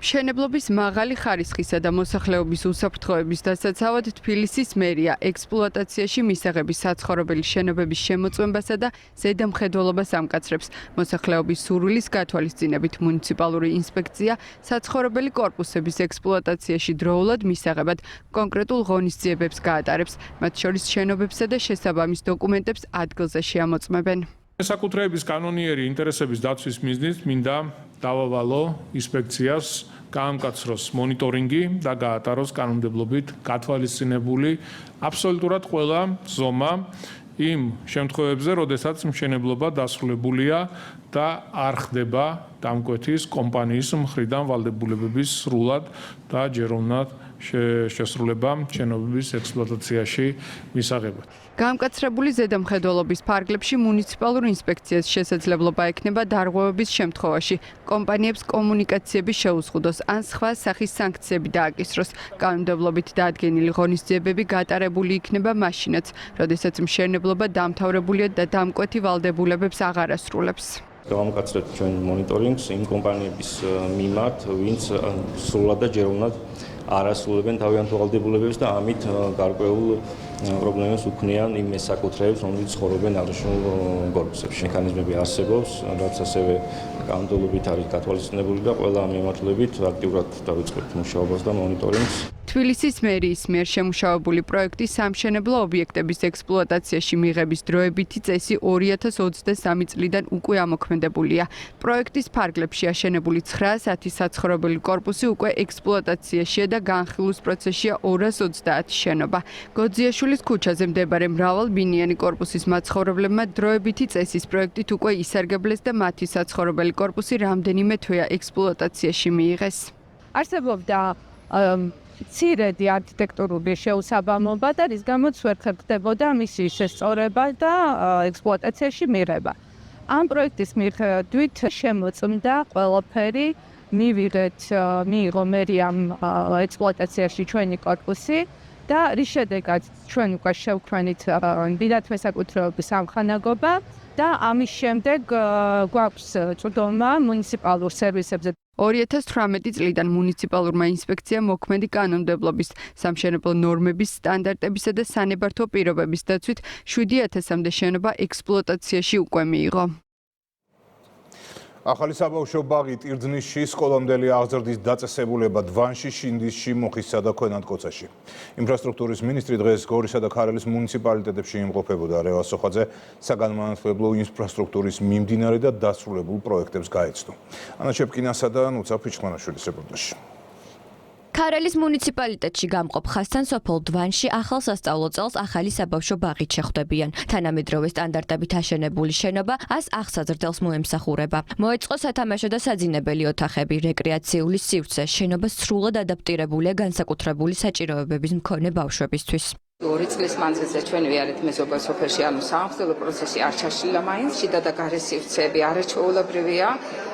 მშენებლობის მაღალი ხარისხისა და მოსახლეობის უსაფრთხოების დასაცავად თბილისის მერია ექსპლუატაციაში მისაღების საცხოვრებელი შენობების შემოწმებასა და ზედამხედველობას ამკაცრებს. მოსახლეობის სურვილის გათვალისწინებით მუნიციპალური ინსპექცია საცხოვრებელი კორპუსების ექსპლუატაციაში დროულად მისაღებად კონკრეტულ ღონისძიებებს გაატარებს, მათ შორის შენობებსა და შესაბამის დოკუმენტებს ადგილზე შეამოწმებენ. მესაკუთრეების კანონიერი ინტერესების დაცვის მიზნით მინდა დავავალო ინსპექციას გაამკაცროს მონიტორინგი და გაატაროს კანონმდებლობით გათვალისწინებული აბსოლუტურად ყველა ზომა იმ შემთხვევებზე, როდესაც მშენებლობა დასრულებულია და არ ხდება დამკვეთის კომპანიის მხრიდან ვალდებულებების სრულად და ჯეროვნად შესრულება შენობების ექსპლუატაციაში მისაღებად. გამკაცრებული ზედამხედველობის ფარგლებში მუნიციპალურ ინსპექციას შესაძლებლობა ექნება დარღვევების შემთხვევაში კომპანიებს კომუნიკაციების შეუზღუდოს ან სხვა სახის სანქციები დააკისროს. კანონმდებლობით დაადგენილი ღონისძიებები გატარებული იქნება მაშინაც, როდესაც მშენებლობა დამთავრებულია და დამკვეთი ვალდებულებებს აღარ ასრულებს. გავამკაცრებთ ჩვენ მონიტორინგს იმ კომპანიების მიმართ, ვინც სრულად და ჯეროვნად არ ასრულებენ თავიანთ ვალდებულებებს და ამით გარკვეულ პრობლემებს უქმნიან იმ მესაკუთრეებს, რომლებიც ცხოვრობენ აღნიშნულ კორპუსებში. მექანიზმები არსებობს, რაც ასევე კანონმდებლობით არის გათვალისწინებული და ყველა ამ მიმართულებით აქტიურად დავიწყებთ მუშაობას და მონიტორინგს. თბილისის მერიის მიერ შემუშავებული პროექტის სამშენებლო ობიექტების ექსპლუატაციაში მიღების დროებითი წესი 2023 წლიდან უკვე ამოქმედებულია. პროექტის ფარგლებში აშენებული 910 საცხოვრებელი კორპუსი უკვე ექსპლუატაციაშია და განხილვის პროცესშია 230 შენობა. გოძიაშვილის ქუჩაზე მდებარე მრავალბინიანი კორპუსის მაცხოვრებლებმა დროებითი წესის პროექტით უკვე ისარგებლეს და მათი საცხოვრებელი კორპუსი რამდენიმე თვეა ექსპლუატაციაში მიიღეს. არსებობდა მცირედი არქიტექტურული შეუსაბამობა და რის გამოც ვერ ხერხდებოდა მისი შესწორება და ექსპლუატაციაში მიღება. ამ პროექტის მიხედვით შემოწმდა ყველაფერი, მივიღეთ მიიღო მერიამ ექსპლუატაციაში ჩვენი კორპუსი და რის შედეგად ჩვენ უკვე შევქმნით მდიდართ მესაკუთრეობის სამხანაგობა და ამის შემდეგ გვაქვს წვდომა მუნიციპალურ სერვისებზე. 2018 წლიდან მუნიციპალურმა ინსპექციამ მოქმედი კანონმდებლობის, სამშენებლო ნორმების, სტანდარტებისა და სანებართო პირობების დაცვით 7000-მდე შენობა ექსპლუატაციაში უკვე მიიღო. ახალი საბავშვო ბაღი ტირძნისში, სკოლამდელი აღზრდის დაწესებულება დვანში, შინდისში, მოხისსა და ქვენანტკოცაში. ინფრასტრუქტურის მინისტრი დღეს გორისა და ქარელის მუნიციპალიტეტებში იმყოფებოდა. რევაზ სოხაძე საგანმანათლებლო ინფრასტრუქტურის მიმდინარე და დასრულებულ პროექტებს გაეცნო. ანა შეპკინასა და ნუცა ფიჩხმანაშვილის რეპორტაჟი. ქარელის მუნიციპალიტეტში გამყოფ ხასთან სოფელ დვანში ახალ სასწავლო წელს ახალი საბავშვო ბაღით შეხვდებიან. თანამედროვე სტანდარტებით აშენებული შენობა 100 აღსაზრდელს მოემსახურება. მოეწყო სათამაშო და საძინებელი ოთახები, რეკრეაციული სივრცე, შენობა სრულად ადაპტირებულია განსაკუთრებული საჭიროებების მქონე ბავშვებისთვის. 2 წლის მანძილზე ჩვენ ვიარეთ მეზობელ სოფელში, ანუ სამხსოვრო პროცესი არ ჩაშლილა მაინც, შიდა და გარე სივრცეები არაჩვეულებრივია.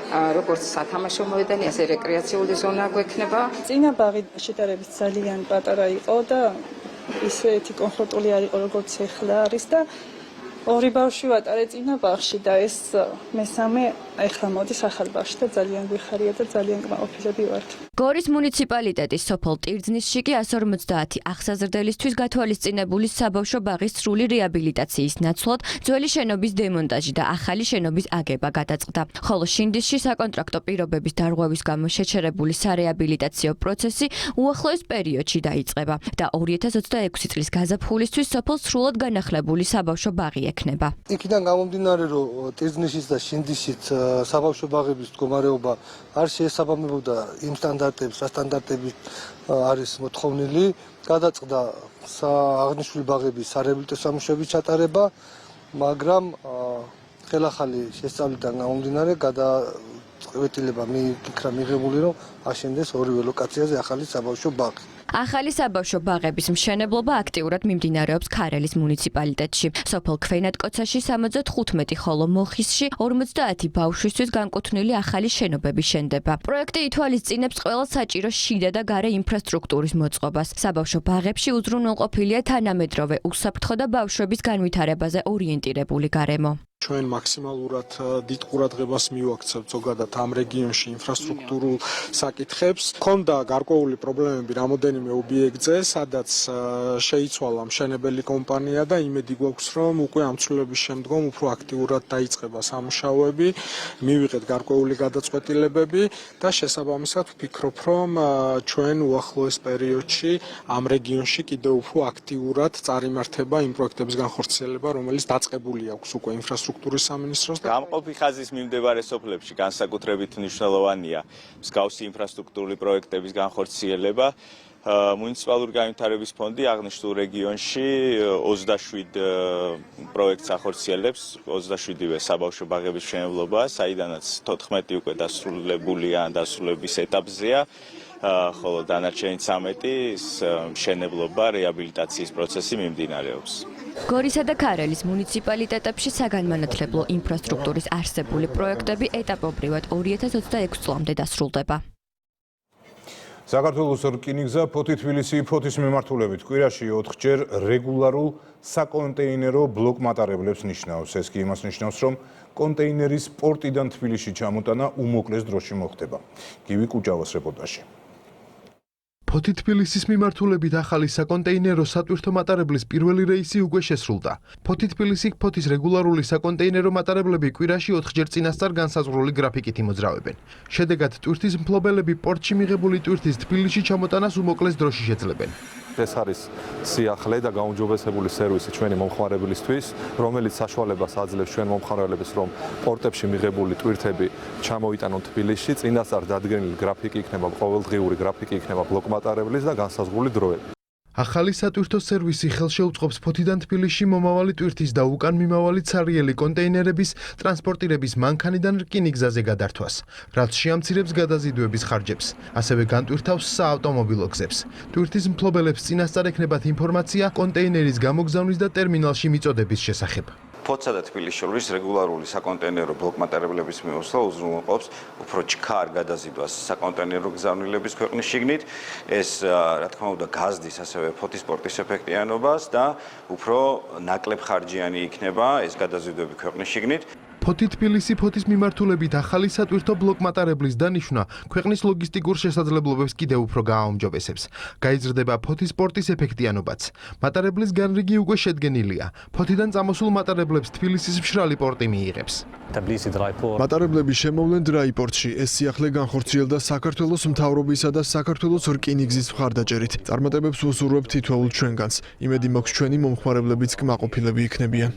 როგორც სათამაშო მოედანი, ასე რეკრეაციული ზონა გვექნება. წინა ბაღი შედარებით ძალიან პატარა იყო და ისეთი კომფორტული არ იყო, როგორც ახლა არის და ორი ბავშვი ვატარე წინა ბაღში და ეს მესამე ახლა მოდის ახალ ბაღში და ძალიან გვიხარია და ძალიან კმაყოფილები ვართ. გორის მუნიციპალიტეტის სოფელ ტირძნისში კი 150 აღსაზრდელისთვის გათვალისწინებული საბავშვო ბაღის სრული რეაბილიტაციის ნაცვლად ძველი შენობის დემონტაჟი და ახალი შენობის აგება გადაწყდა. ხოლო შინდისში საკონტრაქტო პირობების დარღვევის გამო შეჩერებული სარეაბილიტაციო პროცესი უახლოეს პერიოდში დაიწყება და 2026 წლის გაზაფხულისთვის სოფელს სრულად განახლებული საბავშვო ბაღი ექნება. იქიდან გამომდინარე, რომ ტირძნისის და შინდისის საბავშვო ბაღების მდგომარეობა არ შეესაბამებოდა იმ სტანდარტებს, სტანდარტებით არის მოთხოვნილი, გადაწყდა აღნიშნული ბაღების სარეაბილიტაციო სამუშაოების ჩატარება, მაგრამ ხელახალი შესწავლიდან გამომდინარე გადაწყვეტილება მიიქრა მიღებული, რომ აშენდეს ორივე ლოკაციაზე ახალი საბავშვო ბაღი. ახალი საბავშვო ბაღების მშენებლობა აქტიურად მიმდინარეობს ქარელის მუნიციპალიტეტში. სოფელ ქვენატკოცაში 75, ხოლო მოხისში 50 ბავშვისთვის განკუთვნილი ახალი შენობები შენდება. პროექტი ითვალისწინებს ყველა საჭირო შიდა და გარე ინფრასტრუქტურის მოწყობას. საბავშვო ბაღებში უზრუნველყოფილია თანამედროვე უსაფრთხო და ბავშვების განვითარებაზე ორიენტირებული გარემო. ჩვენ მაქსიმალურად დიდ ყურადღებას მივაქცევთ ზოგადად ამ რეგიონში ინფრასტრუქტურულ საკითხებს. ქონდა გარკვეული პრობლემები რამოდენიმე ობიექტზე, სადაც შეიცვალა მშენებელი კომპანია და იმედი გვაქვს, რომ უკვე ამ ცვლილების შემდგომ უფრო აქტიურად დაიწყება სამუშაოები, მივიღეთ გარკვეული გადაწყვეტილებები და შესაბამისად ვფიქრობ, რომ ჩვენ უახლოეს პერიოდში ამ რეგიონში კიდევ უფრო აქტიურად წარიმართება იმ პროექტების განხორციელება, რომელიც დაწყებული აქვს უკვე ინფრასტრუქტურის სამინისტროს. გამყოფი ხაზის მიმდებარე სოფლებში განსაკუთრებით მნიშვნელოვანია მსგავსი ინფრასტრუქტურული პროექტების განხორციელება. მუნიციპალური განვითარების ფონდი აღნიშნულ რეგიონში 27 პროექტს ახორციელებს, 27-ვე საბავშვო ბაღების მშენებლობა, საიდანაც 14 უკვე დასრულებულია, დასრულების ეტაპზეა. ხოლო დანარჩენი 13-ის მშენებლობა, რეაბილიტაციის პროცესი მიმდინარეობს. გორისა და ქარელის მუნიციპალიტეტებში საგანმანათლებლო ინფრასტრუქტურის არსებული პროექტები ეტაპობრივად 2026 წლამდე დასრულდება. საქართველოს რკინიგზა ფოთი-თბილისი ფოთის მიმართულებით კვირაში 4-ჯერ რეგულარულ საკონტეინერო ბლოკ-მატარებლებს ნიშნავს. ეს კი იმას ნიშნავს, რომ კონტეინერის პორტიდან თბილისში ჩამოტანა უმოკლეს დროში მოხდება. გივი კუჭავას რეპორტაჟი. ფოთი თბილისის მიმართულებით ახალი საკონტეინერო სატვირთო მატარებლის პირველი რეისი უკვე შესრულდა. ფოთი თბილისი ფოთის რეგულარული საკონტეინერო მატარებლები კვირაში 4 ჯერ წინასწარ განსაზღვრული გრაფიკით იმოძრავებენ. შედეგად ტვირთის მფლობელები პორტში მიღებული ტვირთის თბილისში ჩამოტანას უმოკლეს დროში შეძლებენ. ეს არის სიახლე და გაუმჯობესებული სერვისი ჩვენი მომხმარებლისთვის, რომელიც საშუალებას აძლევს ჩვენ მომხმარებლებს, რომ პორტებში მიღებული ტვირთები ჩამოიტანონ თბილისში, წინასწარ დადგენილი გრაფიკი იქნება, ყოველდღიური გრაფიკი იქნება ბლოკმატარებლის და განსაზღვრული დროებით. ახალი სატვირთო სერვისი ხელშეუწყობს ფოთიდან თბილისში მომავალი ტვირთის და უკან მიმავალი ცარიელი კონტეინერების ტრანსპორტირების მანქანიდან რკინი გზაზე გადართვას, რაც შეამცირებს გადაზიდვების ხარჯებს, ასევე განტვირთავს საავტომობილო გზებს. ტვირთის მფლობელებს წინასწარ ექნებათ ინფორმაცია კონტეინერის გამოგზავნის და ტერმინალში მიწოდების შესახებ. ფოთსა და თბილისის შორის რეგულარული საკონტეინერო ბლოკმატარებლების მიმოსვლა უზრუნველყოფს უფრო ჩქარ გადაზიდვას საკონტეინერო გზავნილების ქვეყნის შიგნით. ეს რა თქმა უნდა გაზდის ასევე ფოთის პორტის ეფექტიანობას და უფრო ნაკლებ ხარჯიანი იქნება ეს გადაზიდვები ქვეყნის შიგნით. ფოთი თბილისი ფოთის მიმართულებით ახალი სატვირთო ბლოკმატარებლის დანიშვნა ქვეყნის ლოგისტიკურ შესაძლებლობებს კიდევ უფრო გააუმჯობესებს. გაიზრდება ფოთის პორტის ეფექტიანობაც. მატარებლის განრიგი უკვე შედგენილია. ფოთიდან წამოსულ მატარებლებს თბილისის მშრალი პორტი მიიღებს. მატარებლები შემოვლენ დრაიპორტში. ეს სიახლე განხორციელდა საქართველოს მთავრობისა და საქართველოს რკინიგზის მხარდაჭერით. წარმატებებს უსურვებთ თითოეულ ჩვენგანს. იმედი მაქვს ჩვენი მომხმარებლებიც კმაყოფილები იქნებიან.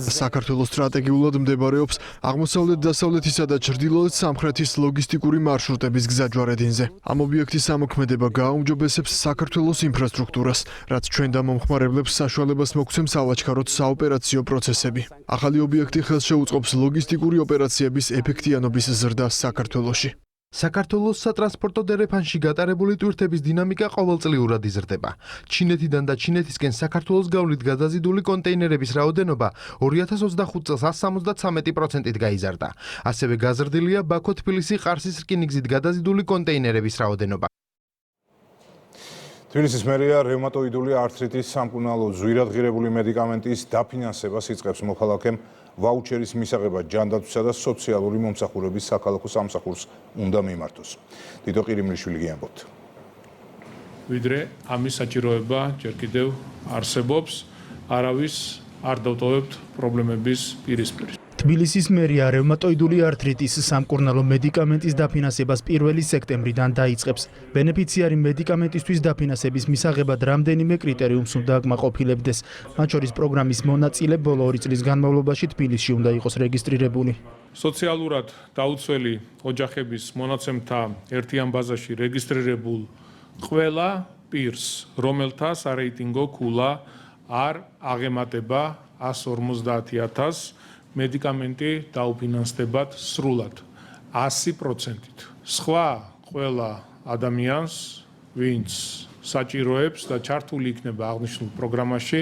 საქართველოს სტრატეგიულად მდებარეობს აღმოსავლეთ-დასავლეთისა და ჩრდილოეთ-სამხრეთის ლოგისტიკური მარშრუტების გზაჯვარედინზე. ამ ობიექტის ამოქმედება გააუმჯობესებს საქართველოს ინფრასტრუქტურას, რაც ჩვენ და მომხმარებლებს საშუალებას მოგცემს ავაჩქაროთ საოპერაციო პროცესები. ახალი ობიექტი ხელშეუწყობს ლოგისტიკური ოპერაციების ეფექტიანობის ზრდას საქართველოში. საქართველოს სატრანსპორტო დერეფანში გატარებული ტვირთების დინამიკა ყოველწლიურად იზრდება. ჩინეთიდან და ჩინეთისკენ საქართველოს გავლით გადაზიდული კონტეინერების რაოდენობა 2025 წელს 173%-ით გაიზარდა. ასევე გაზრდილია ბაქო-თბილისი-ყარსის რკინიგზით გადაზიდული კონტეინერების რაოდენობა. თბილისის მერია რევმატოიდული ართრიტის სამკურნალო ზვირადღირებული მედიკამენტის დაფინანსებას იწყებს. მოქალაქემ ვაუჩერის მისაღებად ჯანდაცვისა და სოციალური მომსახურების საქალაქო სამსახურს უნდა მიმართოს. თითო ყირიმლიშვილი გიამბობთ. ვიდრე ამის საჭიროება ჯერ კიდევ არსებობს, არავის არ დავტოვებთ პრობლემების პირისპირ. თბილისის მერია რევმატოიდული ართრიტის სამკურნალო მედიკამენტის დაფინანსებას 1 სექტემბრიდან დაიწყებს. ბენეფიციარი მედიკამენტისთვის დაფინანსების მისაღებად რამდენიმე კრიტერიუმს უნდა აკმაყოფილებდეს. მათ შორის პროგრამის მონაწილე ბოლო 2 წლის განმავლობაში თბილისში უნდა იყოს რეგისტრირებული. სოციალურად დაუცველი ოჯახების მონაცემთა ერთიან ბაზაში რეგისტრირებულ ყველა პირს, რომელთა სარეიტინგო ქულა არ აღემატება 150.000 მედიკამენტი დაუფინანსდებათ სრულად 100%-ით. სხვა ყველა ადამიანს, ვინც საჭიროებს და ჩართული იქნება აღნიშნულ პროგრამაში,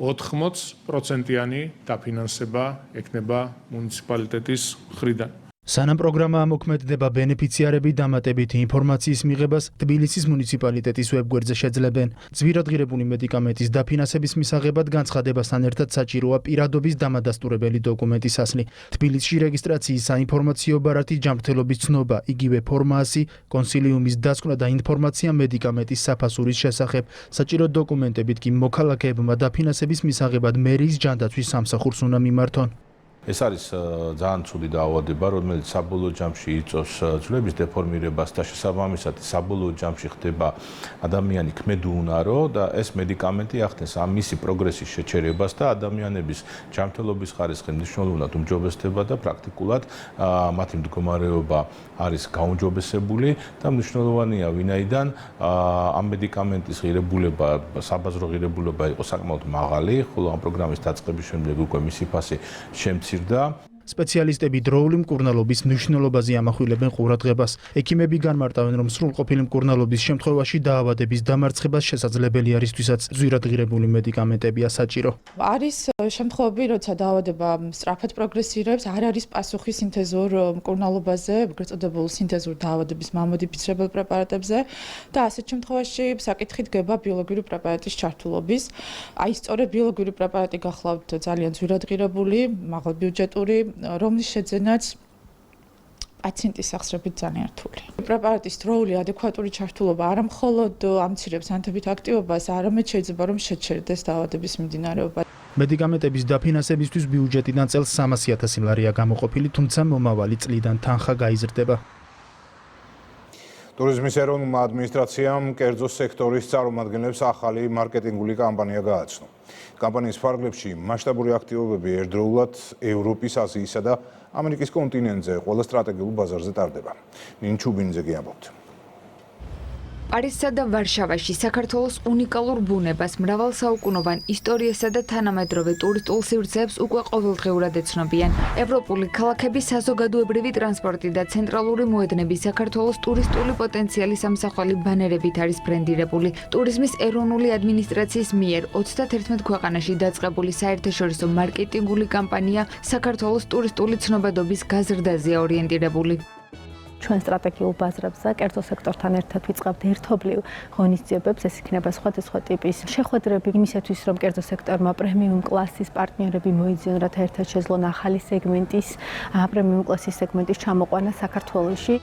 80%-იანი დაფინანსება ექნება მუნიციპალიტეტის მხრიდან. სანამ პროგრამა ამოქმედდება, ბენეფიციარები დამატებითი ინფორმაციის მიღებას თბილისის მუნიციპალიტეტის ვებგვერდზე შეძლებენ. ძვირადღირებული მედიკამენტის დაფინანსების მისაღებად განცხადებასთან ერთად საჭიროა პირადობის დამადასტურებელი დოკუმენტის ასლი. თბილისში რეგისტრაციის საინფორმაციო ბარათი ჯანმრთელობის ცნობა, იგივე ფორმა 100, კონსილიუმის დასკვნა და ინფორმაცია მედიკამენტის საფასურის შესახებ. საჭირო დოკუმენტებით კი მოქალაქეებმა დაფინანსების მისაღებად მერიის ჯანდაცვის სამსახურს უნდა მიმართონ. ეს არის ძალიან ცუდი დაავადება, რომელიც საბოლოო ჯამში იწვევს ძვლების დეფორმირებას და შესაბამისად საბოლოო ჯამში ხდება ადამიანი ქმედუუნარო და ეს მედიკამენტი ახდენს ამ მისი პროგრესის შეჩერებას და ადამიანების ჯანმრთელობის ხარისხი მნიშვნელოვნად უმჯობესდება და პრაქტიკულად მათი მდგომარეობა არის გაუმჯობესებული და მნიშვნელოვანია, ვინაიდან ამ მედიკამენტის ღირებულება, საბაზრო ღირებულება იყო საკმაოდ მაღალი, ხოლო ამ პროგრამის დაწყების შემდეგ უკვე მისი ფასი შემცირდა. სპეციალისტები დროული მკურნალობის მნიშვნელობაზე ამახვილებენ ყურადღებას. ექიმები განმარტავენ, რომ სრულყოფილი მკურნალობის შემთხვევაში დაავადების დამარცხებას შესაძლებელი არისთვისაც ზვირადღირებული მედიკამენტებია საჭირო. არის შემთხვევები, როცა დაავადება სწრაფად პროგრესირებს, არ არის პასუხი სინთეზურ მკურნალობაზე, ეგრეთ წოდებულ სინთეზურ დაავადების მამოდიფიცირებელ პრეპარატებზე და ასეთ შემთხვევაში საკითხი დგება ბიოლოგიური პრეპარატის ჩართულობის. აი სწორედ ბიოლოგიური პრეპარატი გახლავთ ძალიან ზვირადღირებული, მაღალბიუჯეტური, რომლის შეძენაც პაციენტის სახსრებით ძალიან რთული. პრეპარატის დროული ადეკვატური ჩართულობა არა მხოლოდ ამცირებს ანთებით აქტივობას, არამედ შეიძლება რომ შეჩერდეს დაავადების მიმდინარეობა. მედიკამენტების დაფინანსებისთვის ბიუჯეტიდან წელს 300,000 ლარია გამოყოფილი, თუმცა მომავალი წლიდან თანხა გაიზრდება. ტურიზმის ეროვნულმა ადმინისტრაციამ კერძო სექტორის წარმომადგენლებს ახალი მარკეტინგული კამპანია გააცნო. კამპანიის ფარგლებში მასშტაბური აქტივობები ერთდროულად ევროპის, აზიისა და ამერიკის კონტინენტზე ყველა სტრატეგიულ ბაზარზე ტარდება. ნინ ჩუბინიძე გიამბობთ. პარიზსა და ვარშავაში საქართველოს უნიკალურ ბუნებას, მრავალსაუკუნოვან ისტორიასა და თანამედროვე ტურისტულ სივრცეებს უკვე ყოველდღიურად ეცნობიან. ევროპული ქალაქები საზოგადოებრივი ტრანსპორტი და ცენტრალური მოედნები საქართველოს ტურისტული პოტენციალის ამსახველი ბანერებით არის ბრენდირებული. ტურიზმის ეროვნული ადმინისტრაციის მიერ 31 ქვეყანაში დაწყებული საერთაშორისო მარკეტინგული კამპანია საქართველოს ტურისტული ცნობადობის გაზრდაზეა ორიენტირებული. ჩვენ სტრატეგიულ ბაზრებზე კერძო სექტორთან ერთად ვიწყებთ ერთობლივ ღონისძიებებს, ეს იქნება სხვადასხვა ტიპის შეხვედრები იმისათვის, რომ კერძო სექტორმა პრემიუმ კლასის პარტნიორები მოიძიონ, რათა ერთად შეძლონ ახალი სეგმენტის, პრემიუმ კლასის სეგმენტის ჩამოყვანა საქართველოში.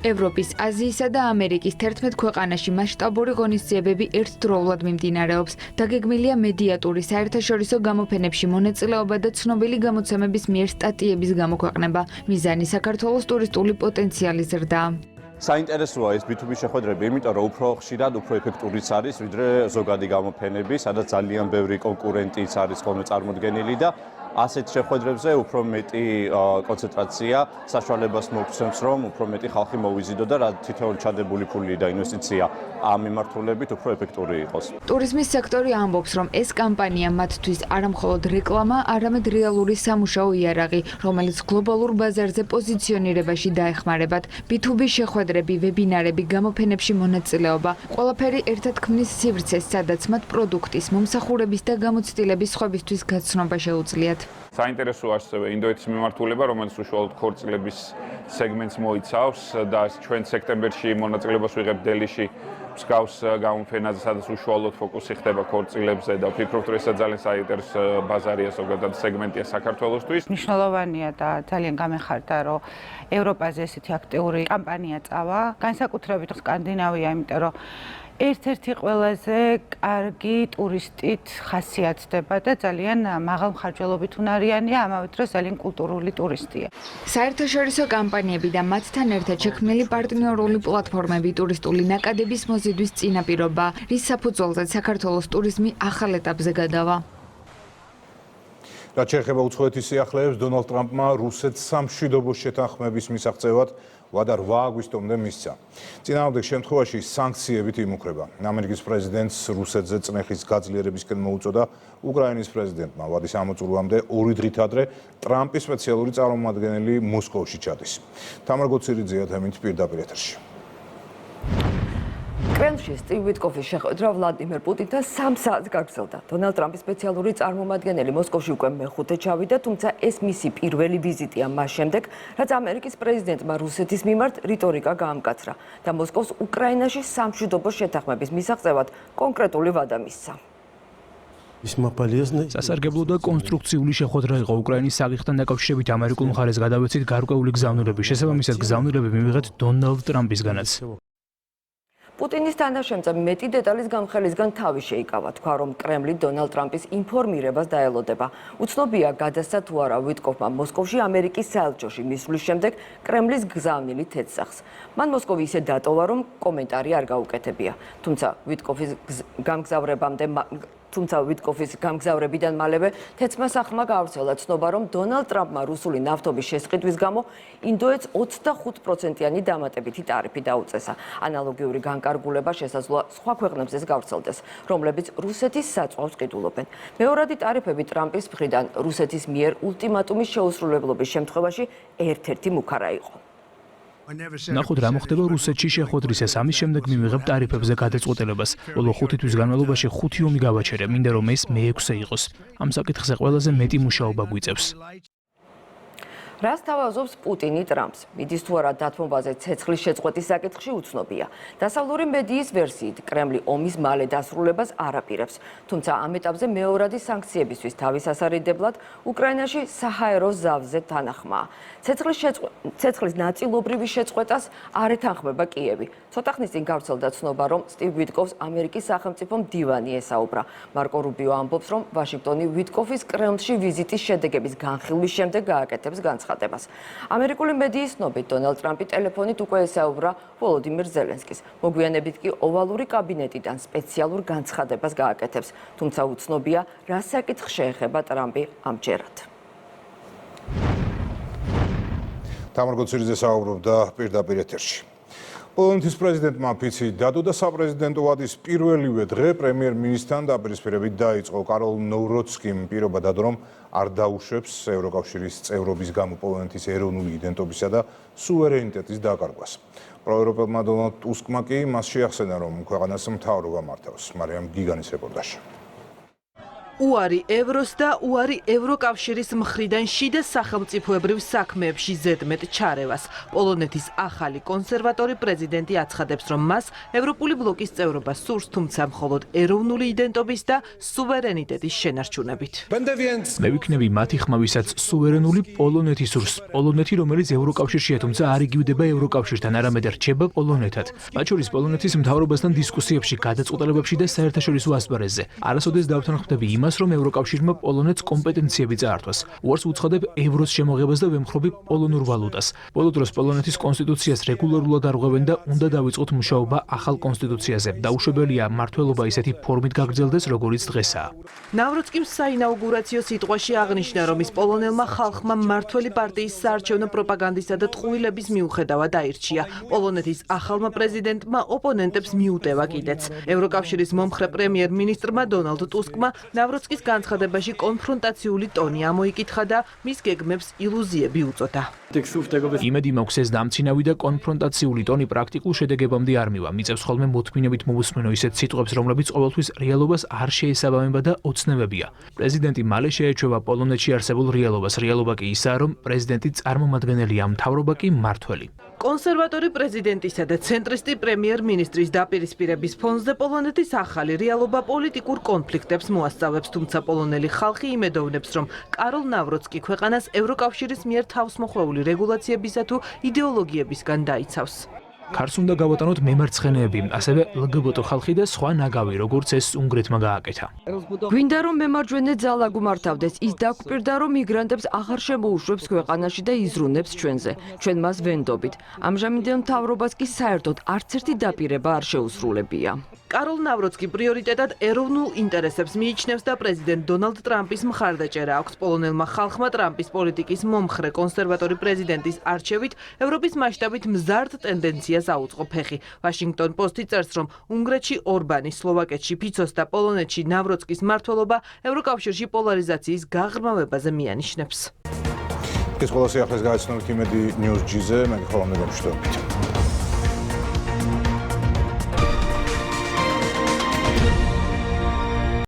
ევროპის, აზიისა და ამერიკის 11 ქვეყანაში მასშტაბური ღონისძიებები ერთდროულად მიმდინარეობს. დაგეგმილია მედიატური საერთაშორისო გამოფენებში მონაწილეობა და ცნობილი გამოცემების მიერ სტატიების გამოქვეყნება. მიზანი საქართველოს ტურისტული პოტენციალის ზრდა. საინტერესოა ეს B2B შეხვედრები, იმიტომ რომ უფრო ხშირად, უფრო ეფექტურიც არის, ვიდრე ზოგადი გამოფენები, სადაც ძალიან ბევრი კონკურენტიც არის ხოლმე წარმოდგენილი და ასეთ შეხვედრებზე უფრო მეტი კონცენტრაცია საშუალებას მოგცემს, რომ უფრო მეტი ხალხი მოვიზიდო და რა თითოეულ ჩადებული ფული და ინვესტიცია ამ მიმართულებით უფრო ეფექტური იყოს. ტურიზმის სექტორი ამბობს, რომ ეს კამპანია მათთვის არა მხოლოდ რეკლამა, არამედ რეალური სამუშაო იარაღი, რომელიც გლობალურ ბაზარზე პოზიციონირებაში დაეხმარებათ. B2B შეხვედრები, ვებინარები, გამოფენებში მონაწილეობა, ყველაფერი ერთად ქმნის სივრცეს, სადაც მათ პროდუქტის, მომსახურების და გამოცდილების სხვებისთვის გაცნობა შეუძლიათ. საინტერესო ასევე ინდოეთის მიმართულება, რომელიც უშუალოდ ქორწილების სეგმენტს მოიცავს და ჩვენ სექტემბერში მონაწილეობას ვიღებთ დელიში მსგავს გამოფენაზე, სადაც უშუალოდ ფოკუსი ხდება ქორწილებზე და ვფიქრობთ, რომ ეს ძალიან საინტერესო ბაზარია ზოგადად სეგმენტია საქართველოსთვის. მნიშვნელოვანია და ძალიან გამეხარდა, რომ ევროპაზე ესეთი აქტიური კამპანია წავა, განსაკუთრებით სკანდინავია, იმიტომ რომ ერთ-ერთი ყველაზე კარგი ტურისტით ხასიათდება და ძალიან მაღალმხარჯველობით უნარიანია, ამავე დროს ძალიან კულტურული ტურისტია. საერთაშორისო კამპანიები და მათთან ერთად შექმნილი პარტნიორული პლატფორმები ტურისტული ნაკადების მოზიდვის წინაპირობა, რის საფუძველზეც საქართველოს ტურიზმი ახალ ეტაპზე გადავა. რაც შეეხება უცხოეთის სიახლეებს, დონალდ ტრამპმა რუსეთს სამშვიდობო შეთანხმების მისაღწევად ვადა 8 აგვისტომდე მისცა. წინააღმდეგ შემთხვევაში სანქციებით იმუქრება. ამერიკის პრეზიდენტს რუსეთზე წნეხის გაძლიერებისკენ მოუწოდა უკრაინის პრეზიდენტმა. ვადის ამოწურვამდე 2 დღით ადრე ტრამპის სპეციალური წარმომადგენელი მოსკოვში ჩადის. თამარ გოცირიძეა თემით პირდაპირ ეთერში. კრემლში სტივ ვიტკოფის შეხვედრა ვლადიმერ პუტინთან 3 საათს გაგრძელდა. დონალდ ტრამპის სპეციალური წარმომადგენელი მოსკოვში უკვე მეხუთე ჩავიდა, თუმცა ეს მისი პირველი ვიზიტია მას შემდეგ, რაც ამერიკის პრეზიდენტმა რუსეთის მიმართ რიტორიკა გაამკაცრა და მოსკოვს უკრაინაში სამშვიდობო შეთანხმების მისაღწევად კონკრეტული ვადა მისცა. სასარგებლო და კონსტრუქციული შეხვედრა იყო უკრაინის საკითხთან დაკავშირებით ამერიკულ მხარეს გადავეცით გარკვეული გზავნილების შესაბამისად გზავნილები მივიღეთ დონალდ ტრამპისგანაც. პუტინის თანაშემწე მეტი დეტალის გამხელისგან თავი შეიკავა, თქვა, რომ კრემლი დონალდ ტრამპის ინფორმირებას დაელოდება. უცნობია გადასცა თუ არა ვიტკოფმა მოსკოვში ამერიკის საელჩოში მისვლის შემდეგ კრემლის გზავნილი თეთრსახს. მან მოსკოვი ისე დატოვა, რომ კომენტარი არ გაუკეთებია. თუმცა ვიტკოფის გამგზავრებიდან მალევე თეთრმა სახლმა გაავრცელა ცნობა, რომ დონალდ ტრამპმა რუსული ნავთობის შესყიდვის გამო ინდოეთს 25%-იანი დამატებითი ტარიფი დაუწესა. ანალოგიური განკარგულება შესაძლოა სხვა ქვეყნებზეც გავრცელდეს, რომლებიც რუსეთის საწვავს ყიდულობენ. მეორადი ტარიფები ტრამპის მხრიდან რუსეთის მიერ ულტიმატუმის შეუსრულებლობის შემთხვევაში ერთ-ერთი მუქარა იყო. ნახოთ რა მოხდება რუსეთში შეხვედრისას, ამის შემდეგ მივიღებ ტარიფებზე გადაწყვეტილებას. ბოლო 5 თვის განმავლობაში 5 ომი გავაჩერე, მინდა რომ ეს მე-6 იყოს. ამ საკითხზე ყველაზე მეტი მუშაობა გვიწევს. რას თავაზობს პუტინი ტრამპს? მიდის თუ არა დათმობაზე ცეცხლის შეწყვეტის საკითხში უცნობია. დასავლური მედიის ვერსიით, კრემლი ომის მალე დასრულებას არ აპირებს. თუმცა ამ ეტაპზე მეორადი სანქციებისთვის თავის ასარიდებლად უკრაინაში საჰაერო ზავზე თანახმაა. ცეცხლის ნაწილობრივი შეწყვეტას არ ეთანხმება კიევი. ცოტა ხნის წინ გავრცელდა ცნობა, რომ სტივ ვიტკოვს ამერიკის სახელმწიფო მდივანი ესაუბრა. მარკო რუბიო ამბობს, რომ ვაშინგტონი ვიტკოვის კრემლში ვიზიტის შედეგების განხილვის შემდეგ გააკეთებს განცხადებას. ამერიკული მედიის ცნობით, დონალდ ტრამპი ტელეფონით უკვე ესაუბრა ვოლოდიმირ ზელენსკის. მოგვიანებით კი ოვალური კაბინეტიდან სპეციალურ განცხადებას გააკეთებს. თუმცა უცნობია, რა საკითხს შეეხება ტრამპი ამჯერად. თამარ გოცირიძე საუბრობდა პირდაპირ ეთერში. პოლონეთის პრეზიდენტმა ფიცი დადო და საპრეზიდენტო ვადის პირველივე დღე პრემიერ-მინისტრთან დაპირისპირებით დაიწყო. კაროლ ნოვროცკიმ პირობა დადო, რომ არ დაუშვებს ევროკავშირის წევრობის გამო პოლონეთის ეროვნული იდენტობისა და სუვერენიტეტის დაკარგვას. პროევროპელმა დონალდ ტუსკმა კი მას შეახსენა, რომ ქვეყანას მთავრობა მართავს. მარიამ გიგანის რეპორტაჟი. უარი ევროს და უარი ევროკავშირის მხრიდან შიდა სახელმწიფოებრივ საქმეებში ზედმეტ ჩარევას. პოლონეთის ახალი კონსერვატორი პრეზიდენტი აცხადებს, რომ მას ევროპული ბლოკის წევრობა სურს, თუმცა მხოლოდ ეროვნული იდენტობის და სუვერენიტეტის შენარჩუნებით. მე ვიქნები მათი ხმავისაც სუვერენული პოლონეთი სურს. პოლონეთი, რომელიც ევროკავშირშია, თუმცა არ იგივდება ევროკავშირთან, არამედ რჩება პოლონეთად. მათ შორის პოლონეთის მთავრობასთან დისკუსიებში, გადაწყვეტილებებში და საერთაშორისო ასპარეზზე. არასოდეს დავთანხმდები იმას, რომ ევროკავშირმა პოლონეთს კომპეტენციები წაართვას. უარს უცხადებ ევროს შემოღებას და ვემხრობი პოლონურ ვალუტას. ბოლო დროს პოლონეთის კონსტიტუციას რეგულარულად არღვევენ და უნდა დავიწყოთ მუშაობა ახალ კონსტიტუციაზე. დაუშვებელია მმართველობა ისეთი ფორმით გაგრძელდეს, როგორიც დღესაა. ნავროცკიმ საინაუგურაციო სიტყვაში აღნიშნა, რომ ის პოლონელმა ხალხმა მმართველი პარტიის საარჩევნო პროპაგანდისა და ტყუილების მიუხედავად აირჩია. პოლონეთის ახალმა პრეზიდენტმა ოპონენტებს მიუტევა კიდეც. ევროკავშირის მომხრე პრემიერ-მინისტრმა დონალდ ტუსკმა ნავროცკის განცხადებაში კონფრონტაციული ტონი ამოიკითხა და მის გეგმებს ილუზიები უწოდა. იმედი მაქვს, ეს დამცინავი და კონფრონტაციული ტონი პრაქტიკულ შედეგებამდე არ მივა. მიწევს ხოლმე მოთმინებით მოვუსმენო ისეთ სიტყვებს, რომლებიც ყოველთვის რეალობას არ შეესაბამება და ოცნებებია. პრეზიდენტი მალე შეეჩვევა პოლონეთში არსებულ რეალობას. რეალობა კი ისაა, რომ პრეზიდენტი წარმომადგენელია, მთავრობა კი მმართველი. კონსერვატორი პრეზიდენტისა და ცენტრისტი პრემიერ-მინისტრის დაპირისპირების ფონზე პოლონეთის ახალი რეალობა პოლიტიკურ კონფლიქტებს მოასწავებს, თუმცა პოლონელი ხალხი იმედოვნებს, რომ კაროლ ნავროცკი ქვეყანას ევროკავშირის მიერ თავსმოხვეული რეგულაციებისა თუ იდეოლოგიებისგან დაიცავს. ქარს უნდა გავატანოთ მემარცხენეები, ასევე ლგბტ ხალხი და სხვა ნაგავი, როგორც ეს უნგრეთმა გააკეთა. გვინდა რომ მემარჯვენე ძალა გუმართავდეს, ის დაგვპირდა რომ მიგრანტებს აღარ შემოუშვებს ქვეყანაში და იზრუნებს ჩვენზე. ჩვენ მას ვენდობით. ამჟამინდელ მთავრობას კი საერთოდ არც ერთი დაპირება არ შეუსრულებია. კაროლ ნავროცკი პრიორიტეტად ეროვნულ ინტერესებს მიიჩნევს და პრეზიდენტ დონალდ ტრამპის მხარდაჭერა აქვს. პოლონელმა ხალხმა ტრამპის პოლიტიკის მომხრე კონსერვატორი პრეზიდენტის არჩევით ევროპის მასშტაბით მზარდ ტენდენციას აუწყო ფეხი. ვაშინგტონ პოსტი წერს, რომ უნგრეთში ორბანი, სლოვაკეთში ფიცოს და პოლონეთში ნავროცკის მმართველობა ევროკავშირში პოლარიზაციის გაღრმავებაზე მიანიშნებს. ეს ყველა სიახლეს გაიცნობთ იმედი News G-ზე, მე ხოლმე გამშვიდობებით.